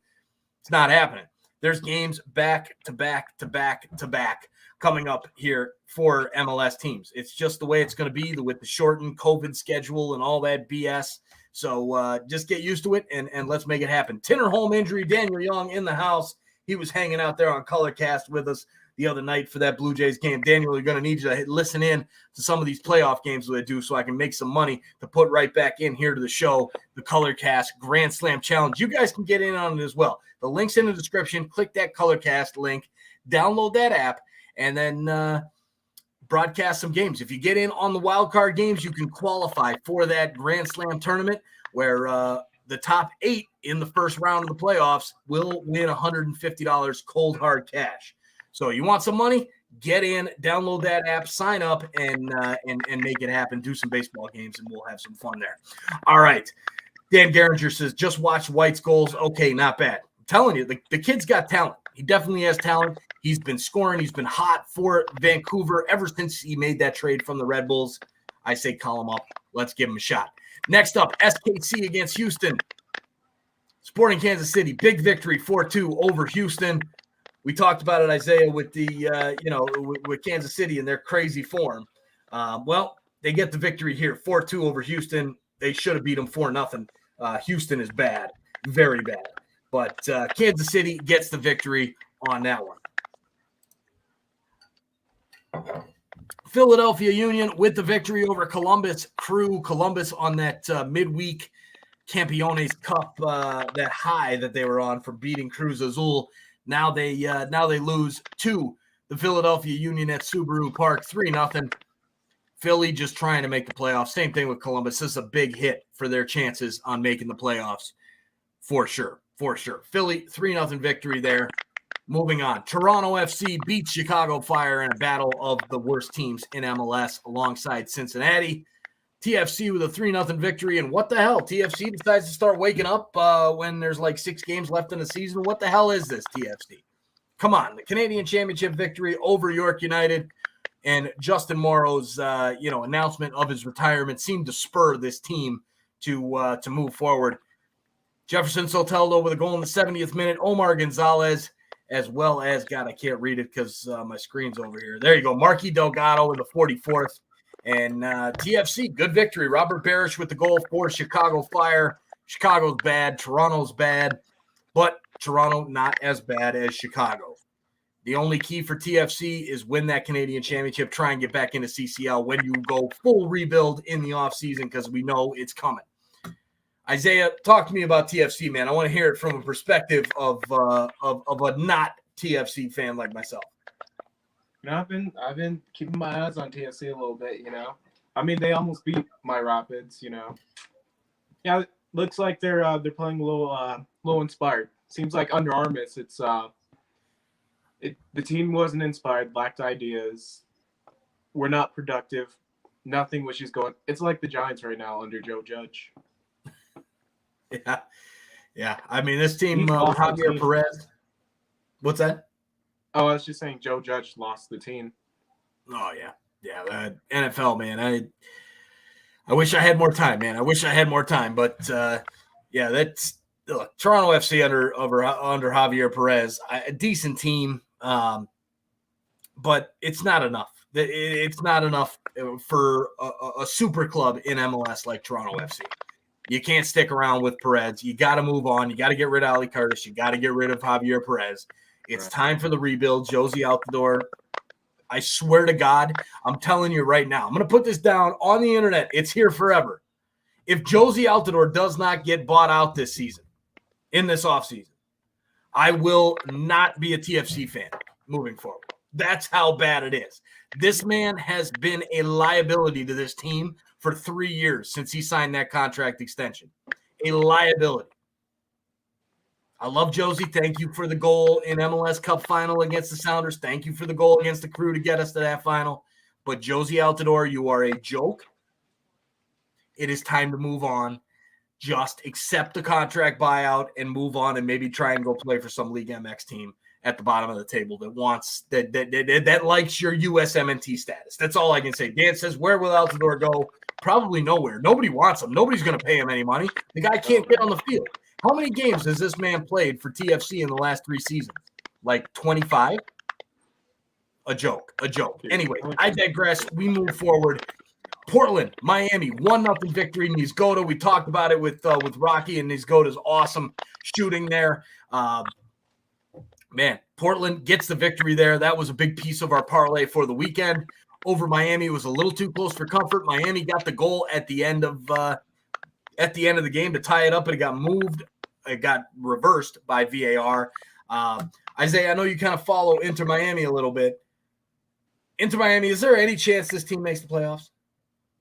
It's not happening. There's games back to back to back to back coming up here for MLS teams. It's just the way it's going to be with the shortened COVID schedule and all that BS. So just get used to it and let's make it happen. Tinnerholm injury, Daniel Young in the house. He was hanging out there on Colorcast with us the other night for that Blue Jays game. Daniel, you're going to need you to listen in to some of these playoff games that I do so I can make some money to put right back in here to the show, the Colorcast Grand Slam Challenge. You guys can get in on it as well. The link's in the description. Click that Colorcast link, download that app, and then broadcast some games. If you get in on the wild card games, you can qualify for that Grand Slam tournament where the top 8 in the first round of the playoffs will win $150 cold hard cash. So you want some money? Get in, download that app, sign up, and make it happen. Do some baseball games, and we'll have some fun there. All right. Dan Geringer says, just watch White's goals. Okay, not bad. I'm telling you, the kid's got talent. He definitely has talent. He's been scoring. He's been hot for Vancouver ever since he made that trade from the Red Bulls. I say call him up. Let's give him a shot. Next up, SKC against Houston. Sporting Kansas City, big victory, 4-2 over Houston. We talked about it, Isaiah, with the with Kansas City and their crazy form. Well, they get the victory here, 4-2 over Houston. They should have beat them 4-0. Houston is bad, very bad. But Kansas City gets the victory on that one. Philadelphia Union with the victory over Columbus Crew. Columbus on that midweek Campeones Cup, that high that they were on for beating Cruz Azul. Now they lose to the Philadelphia Union at Subaru Park, 3-0. Philly just trying to make the playoffs. Same thing with Columbus. This is a big hit for their chances on making the playoffs, for sure. Philly, 3-0 victory there. Moving on. Toronto FC beats Chicago Fire in a battle of the worst teams in MLS alongside Cincinnati. TFC with a 3-0 victory. And what the hell? TFC decides to start waking up when there's like 6 games left in the season. What the hell is this, TFC? come on, the Canadian Championship victory over York United and Justin Morrow's announcement of his retirement seemed to spur this team to move forward. Jefferson Soteldo with a goal in the 70th minute. Omar Gonzalez, as well as, God, I can't read it because my screen's over here. There you go. Marky Delgado in the 44th. And TFC, good victory. Robert Barish with the goal for Chicago Fire. Chicago's bad. Toronto's bad. But Toronto not as bad as Chicago. The only key for TFC is win that Canadian Championship, try and get back into CCL when you go full rebuild in the offseason because we know it's coming. Isaiah, talk to me about TFC, man. I want to hear it from a perspective of a not TFC fan like myself. I've been keeping my eyes on TFC a little bit, I mean, they almost beat my Rapids, Yeah, it looks like they're playing a little inspired. Seems like under Armis, the team wasn't inspired, lacked ideas, were not productive. Nothing was just going. It's like the Giants right now under Joe Judge. Yeah. I mean, this team, Javier Perez. What's that? Oh, I was just saying Joe Judge lost the team. Oh, yeah. Yeah, NFL, man. I wish I had more time, man. But, that's Toronto FC under Javier Perez. A decent team, but it's not enough. It's not enough for a super club in MLS like Toronto FC. You can't stick around with Perez. You got to move on. You got to get rid of Ali Curtis. You got to get rid of Javier Perez. It's time for the rebuild. Josie out the door. I swear to God, I'm telling you right now. I'm going to put this down on the internet. It's here forever. If Josie Altidore does not get bought out this season, in this offseason, I will not be a TFC fan moving forward. That's how bad it is. This man has been a liability to this team for 3 years since he signed that contract extension. A liability. I love Josie. Thank you for the goal in MLS Cup final against the Sounders. Thank you for the goal against the Crew to get us to that final. But Josie Altidore, you are a joke. It is time to move on. Just accept the contract buyout and move on and maybe try and go play for some League MX team at the bottom of the table that wants that likes your USMNT status. That's all I can say. Dan says, where will Altidore go? Probably nowhere. Nobody wants him. Nobody's going to pay him any money. The guy can't get on the field. How many games has this man played for TFC in the last 3 seasons? Like 25? A joke. Anyway, I digress. We move forward. Portland, Miami, 1-0 victory in Niezgoda. We talked about it with Rocky, and Niezgoda's awesome shooting there. Man, Portland gets the victory there. That was a big piece of our parlay for the weekend. Over Miami, it was a little too close for comfort. Miami got the goal at the end of the game to tie it up, and it got moved. It got reversed by VAR. Isaiah, I know you kind of follow Inter Miami a little bit. Inter Miami, is there any chance this team makes the playoffs?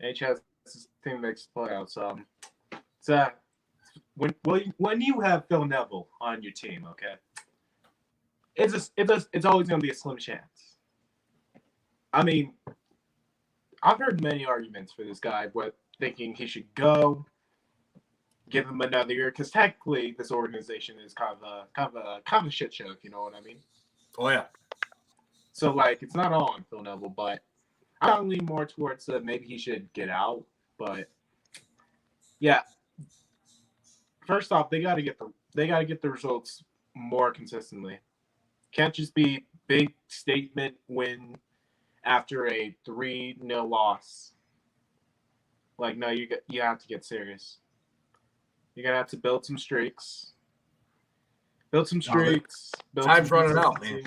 Any chance this team makes the playoffs? When you have Phil Neville on your team, okay, it's always going to be a slim chance. I mean, I've heard many arguments for this guy, but thinking he should go, give him another year, because technically this organization is kind of a shit show, if you know what I mean. Oh yeah. So it's not all on Phil Neville, but I lean more towards maybe he should get out. But yeah, first off, they got to get the results more consistently. Can't just be big statement win after a 3-0 loss. No, you have to get serious. You're gonna have to build some streaks. Time's running out, man.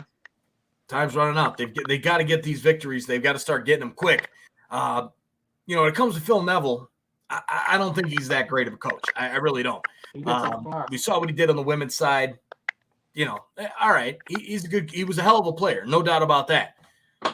Time's running out. They got to get these victories. They've got to start getting them quick. When it comes to Phil Neville, I don't think he's that great of a coach. I really don't. We saw what he did on the women's side. All right, he was a hell of a player, no doubt about that.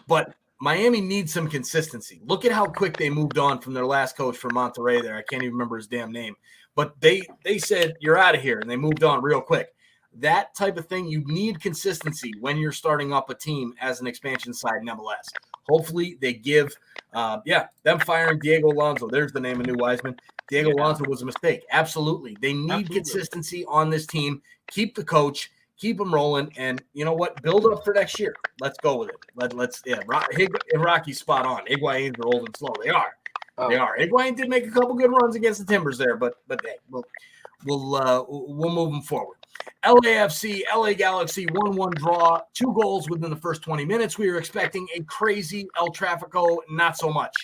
But Miami needs some consistency. Look at how quick they moved on from their last coach from Monterrey there. I can't even remember his damn name. But they said, you're out of here, and they moved on real quick. That type of thing, you need consistency when you're starting up a team as an expansion side in MLS. Hopefully they give, them firing Diego Alonso. There's the name of new Wiseman. Diego Alonso was a mistake. Absolutely. They need consistency on this team. Keep the coach. keep them rolling, and you know what? Build up for next year. Let's go with it. Rocky's spot on. Higuain's are old and slow. They are. They are. Higuain did make a couple good runs against the Timbers there, but hey, we'll move them forward. LAFC, LA Galaxy, 1-1 draw, 2 goals within the first 20 minutes. We are expecting a crazy El Trafico, not so much.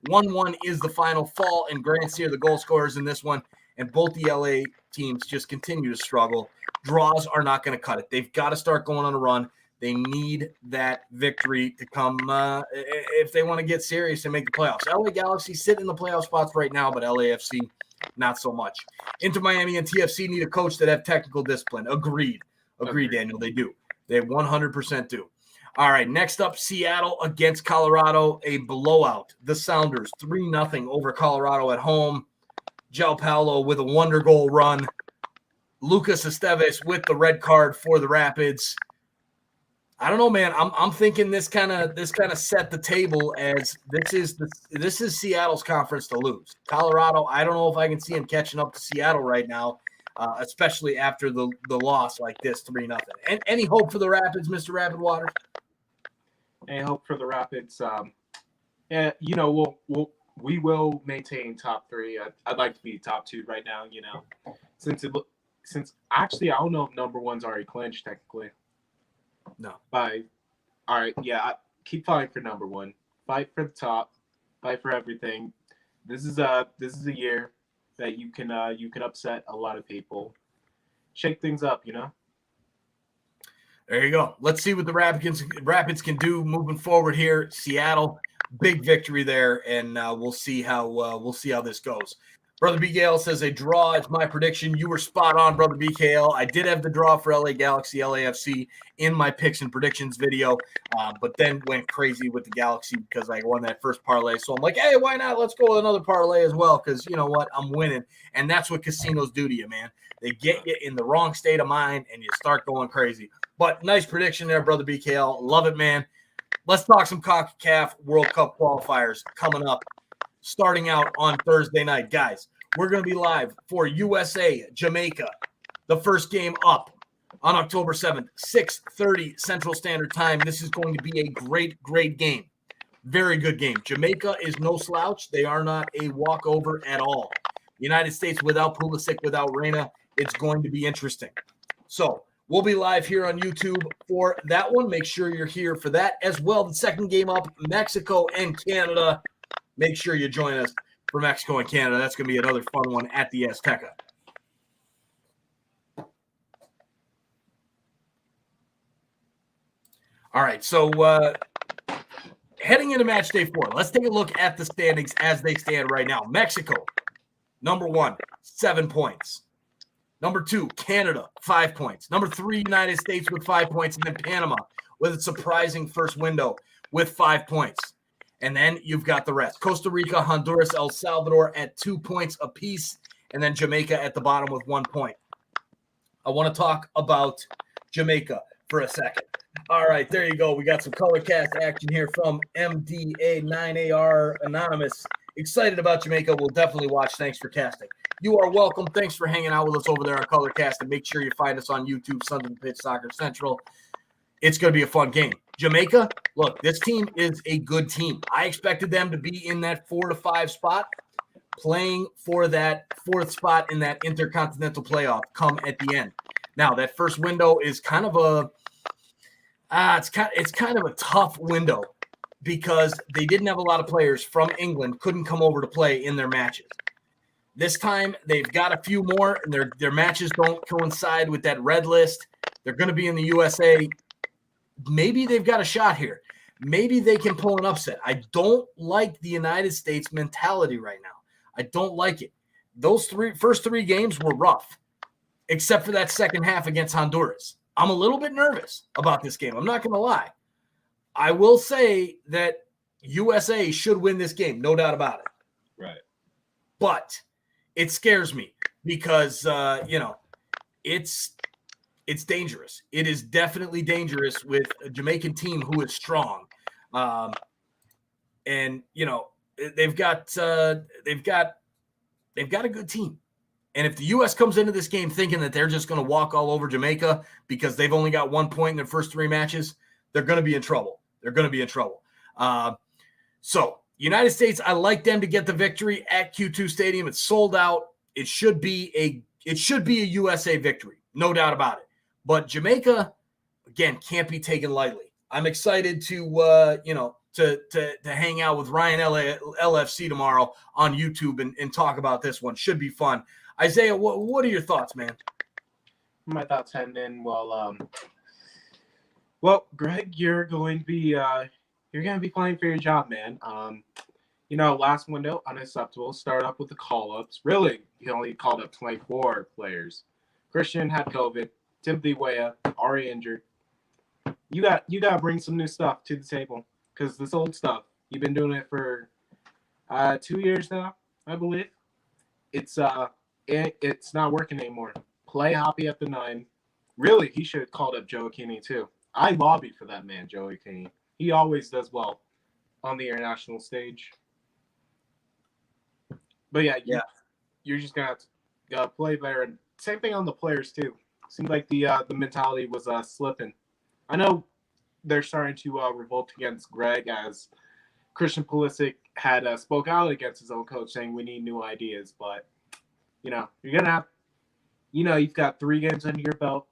1-1 is the final. Fall and Grancy are the goal scorers in this one, and both the LA teams just continue to struggle. Draws are not going to cut it. They've got to start going on a run. They need that victory to come if they want to get serious and make the playoffs. LA Galaxy sit in the playoff spots right now, but LAFC not so much. Inter Miami and TFC need a coach that have technical discipline. Agreed, Daniel. They do. They 100% do. All right, next up, Seattle against Colorado, a blowout. The Sounders 3-0 over Colorado at home. Jall Paulo with a wonder goal run. Lucas Esteves with the red card for the Rapids. I don't know, man. I'm thinking this kind of set the table as this is Seattle's conference to lose. Colorado, I don't know if I can see them catching up to Seattle right now, especially after the loss like this, 3-0. And any hope for the Rapids, Mr. Rapid Waters? Any hope for the Rapids? Yeah, you know, we will maintain top 3. I'd like to be top 2 right now. You know, since actually I don't know if number 1's already clinched technically. No. All right. Yeah. Keep fighting for number 1. Fight for the top. Fight for everything. This is a year that you can upset a lot of people. Shake things up, you know. There you go. Let's see what the Rapids can do moving forward here. Seattle, big victory there, and we'll see how this goes. Brother BKL says a draw. It's my prediction. You were spot on, Brother BKL. I did have the draw for LA Galaxy, LAFC in my picks and predictions video, but then went crazy with the Galaxy because I won that first parlay. So I'm like, hey, why not? Let's go with another parlay as well because you know what? I'm winning. And that's what casinos do to you, man. They get you in the wrong state of mind and you start going crazy. But nice prediction there, Brother BKL. Love it, man. Let's talk some Concacaf World Cup qualifiers coming up. Starting out on Thursday night. Guys, we're going to be live for USA, Jamaica. The first game up on October 7th, 6:30 Central Standard Time. This is going to be a great, great game. Very good game. Jamaica is no slouch. They are not a walkover at all. United States without Pulisic, without Reyna, it's going to be interesting. So we'll be live here on YouTube for that one. Make sure you're here for that as well. The second game up, Mexico and Canada. Make sure you join us for Mexico and Canada. That's going to be another fun one at the Azteca. All right, so heading into match day 4, let's take a look at the standings as they stand right now. Mexico, number 1, 7 points. Number 2, Canada, 5 points. Number 3, United States with 5 points. And then Panama with a surprising first window with 5 points. And then you've got the rest. Costa Rica, Honduras, El Salvador at 2 points apiece. And then Jamaica at the bottom with 1 point. I want to talk about Jamaica for a second. All right, there you go. We got some color cast action here from MDA9AR Anonymous. Excited about Jamaica. We'll definitely watch. Thanks for casting. You are welcome. Thanks for hanging out with us over there on Colorcast. And make sure you find us on YouTube, Sons of the Pitch Soccer Central. It's going to be a fun game. Jamaica, look, this team is a good team. I expected them to be in that 4 to 5 spot, playing for that 4th spot in that intercontinental playoff come at the end. Now, that first window is kind of it's kind of a tough window because they didn't have a lot of players from England couldn't come over to play in their matches. This time, they've got a few more, and their matches don't coincide with that red list. They're going to be in the USA. Maybe they've got a shot here. Maybe they can pull an upset. I don't like the United States mentality right now. I don't like it. Those first three games were rough, except for that second half against Honduras. I'm a little bit nervous about this game. I'm not going to lie. I will say that USA should win this game, no doubt about it. Right. But it scares me because, it's dangerous. It is definitely dangerous with a Jamaican team who is strong. And they've got a good team. And if the U.S. comes into this game thinking that they're just going to walk all over Jamaica because they've only got 1 point in their first 3 matches, they're going to be in trouble. So United States, I like them to get the victory at Q2 Stadium. It's sold out. It should be a USA victory, no doubt about it. But Jamaica, again, can't be taken lightly. I'm excited to hang out with Ryan LFC tomorrow on YouTube and talk about this one. Should be fun. Isaiah, what are your thoughts, man? My thoughts heading in. Well, Greg, you're going to be playing for your job, man. Last window, unacceptable. Start up with the call-ups. Really, he only called up 24 players. Christian had COVID. Timothy Weah already injured. You got to bring some new stuff to the table, because this old stuff, you've been doing it for 2 years now, I believe. It's not working anymore. Play Hoppy at the 9. Really, he should have called up Joe Akini too. I lobbied for that man, Joe Akini. He always does well on the international stage. But you're just gonna have to play better. And same thing on the players too. Seems like the mentality was slipping. I know they're starting to revolt against Greg, as Christian Pulisic had spoke out against his own coach, saying we need new ideas. But you're gonna have, you've got 3 games under your belt.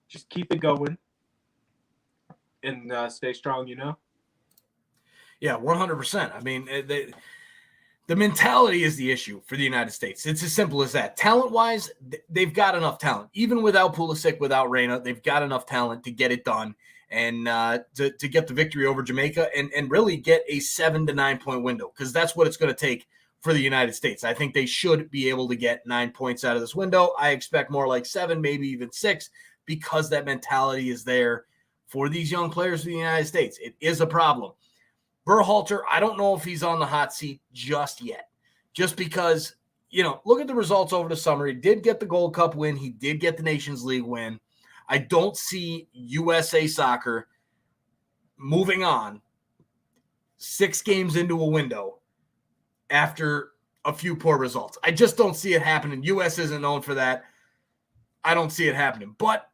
Just keep it going and stay strong. Yeah, 100%. I mean, the mentality is the issue for the United States. It's as simple as that. Talent-wise, they've got enough talent. Even without Pulisic, without Reyna, they've got enough talent to get it done and to get the victory over Jamaica and really get a 7 to 9 point window, because that's what it's going to take for the United States. I think they should be able to get 9 points out of this window. I expect more like 7, maybe even 6, because that mentality is there for these young players of the United States. It is a problem. Berhalter, I don't know if he's on the hot seat just yet, just because, look at the results over the summer. He did get the Gold Cup win. He did get the Nations League win. I don't see USA Soccer moving on 6 games into a window after a few poor results. I just don't see it happening. U.S. isn't known for that. I don't see it happening. But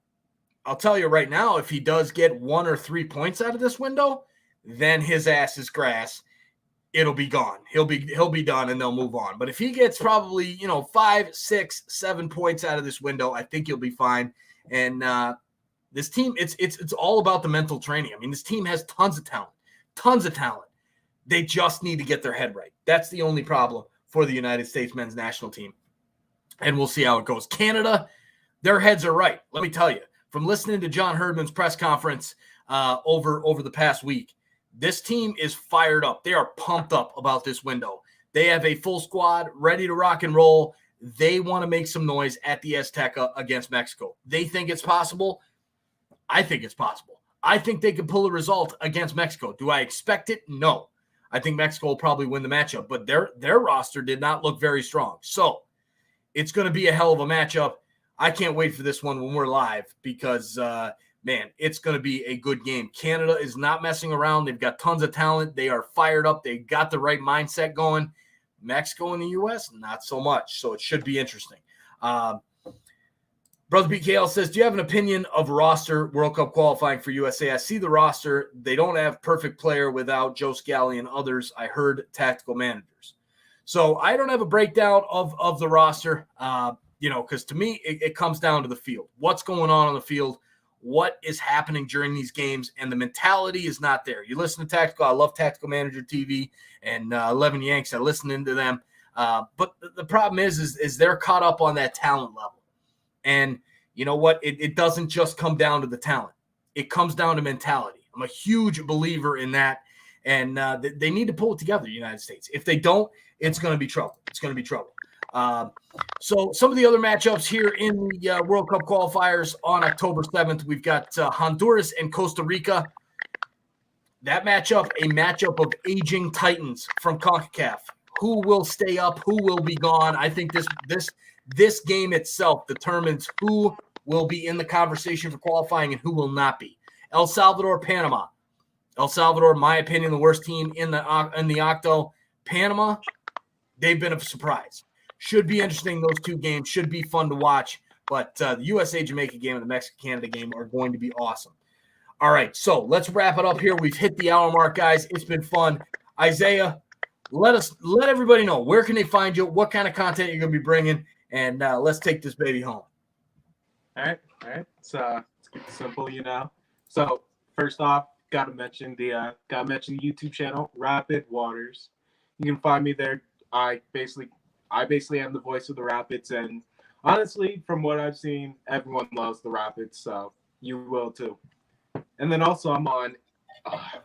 I'll tell you right now, if he does get 1 or 3 points out of this window, then his ass is grass. It'll be gone. He'll be done, and they'll move on. But if he gets probably 5, 6, 7 points out of this window, I think he'll be fine. And this team, it's all about the mental training. I mean, this team has tons of talent. They just need to get their head right. That's the only problem for the United States men's national team. And we'll see how it goes. Canada, their heads are right. Let me tell you, from listening to John Herdman's press conference over the past week, this team is fired up. They are pumped up about this window. They have a full squad ready to rock and roll. They want to make some noise at the Azteca against Mexico. They think it's possible. I think it's possible. I think they could pull a result against Mexico. Do I expect it? No. I think Mexico will probably win the matchup, but their roster did not look very strong. So it's going to be a hell of a matchup. I can't wait for this one when we're live because, man, it's going to be a good game. Canada is not messing around. They've got tons of talent. They are fired up. They got the right mindset going. Mexico and the U.S., not so much. So it should be interesting. Brother BKL says, do you have an opinion of roster World Cup qualifying for USA? I see the roster. They don't have perfect player without Joe Scally and others. I heard tactical managers. So I don't have a breakdown of the roster, because to me, it comes down to the field. What's going on the field? What is happening during these games? And the mentality is not there. You listen to Tactical. I love Tactical Manager TV and 11 Yanks. I listen into them. But the problem is they're caught up on that talent level. And you know what? It doesn't just come down to the talent. It comes down to mentality. I'm a huge believer in that. And they need to pull it together, the United States. If they don't, it's going to be trouble. It's going to be trouble. So some of the other matchups here in the World Cup qualifiers on October 7th, we've got Honduras and Costa Rica. That matchup, a matchup of aging titans from CONCACAF. Who will stay up? Who will be gone? I think this game itself determines who will be in the conversation for qualifying and who will not be. El Salvador, Panama. El Salvador, in my opinion, the worst team in the Octo. Panama, they've been a surprise. Should be interesting. Those two games should be fun to watch. But the USA-Jamaica game and the Mexico-Canada game are going to be awesome. All right, so let's wrap it up here. We've hit the hour mark, guys. It's been fun. Isaiah, let everybody know, where can they find you, what kind of content you're going to be bringing, and let's take this baby home. All right. So let's keep it simple, So first off, gotta mention the YouTube channel, Rapid Waters. You can find me there. I basically am the voice of the Rapids, and honestly, from what I've seen, everyone loves the Rapids, so you will too. And then also I'm on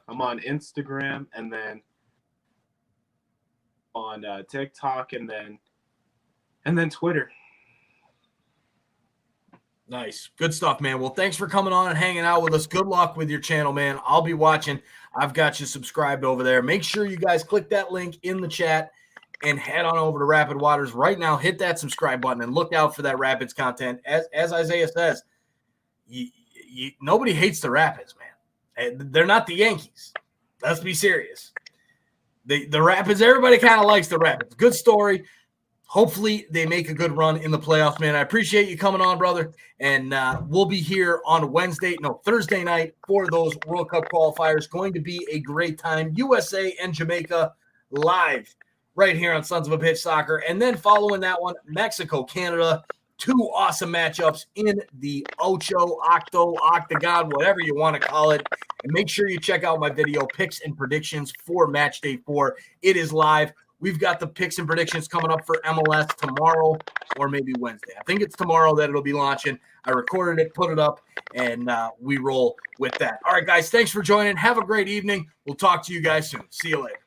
Instagram, and then on TikTok, and then Twitter. Nice. Good stuff, man. Well, thanks for coming on and hanging out with us. Good luck with your channel, man. I'll be watching. I've got you subscribed over there. Make sure you guys click that link in the chat and head on over to Rapid Waters right now. Hit that subscribe button and look out for that Rapids content. As Isaiah says, nobody hates the Rapids, man. They're not the Yankees. Let's be serious. The Rapids, everybody kind of likes the Rapids. Good story. Hopefully they make a good run in the playoffs, man. I appreciate you coming on, brother. And we'll be here on Thursday night for those World Cup qualifiers. Going to be a great time. USA and Jamaica live right here on Sons of a Pitch Soccer. And then following that one, Mexico, Canada. Two awesome matchups in the Octagon, whatever you want to call it. And make sure you check out my video, Picks and Predictions for Match Day 4. It is live. We've got the picks and predictions coming up for MLS tomorrow or maybe Wednesday. I think it's tomorrow that it'll be launching. I recorded it, put it up, and we roll with that. All right, guys, thanks for joining. Have a great evening. We'll talk to you guys soon. See you later.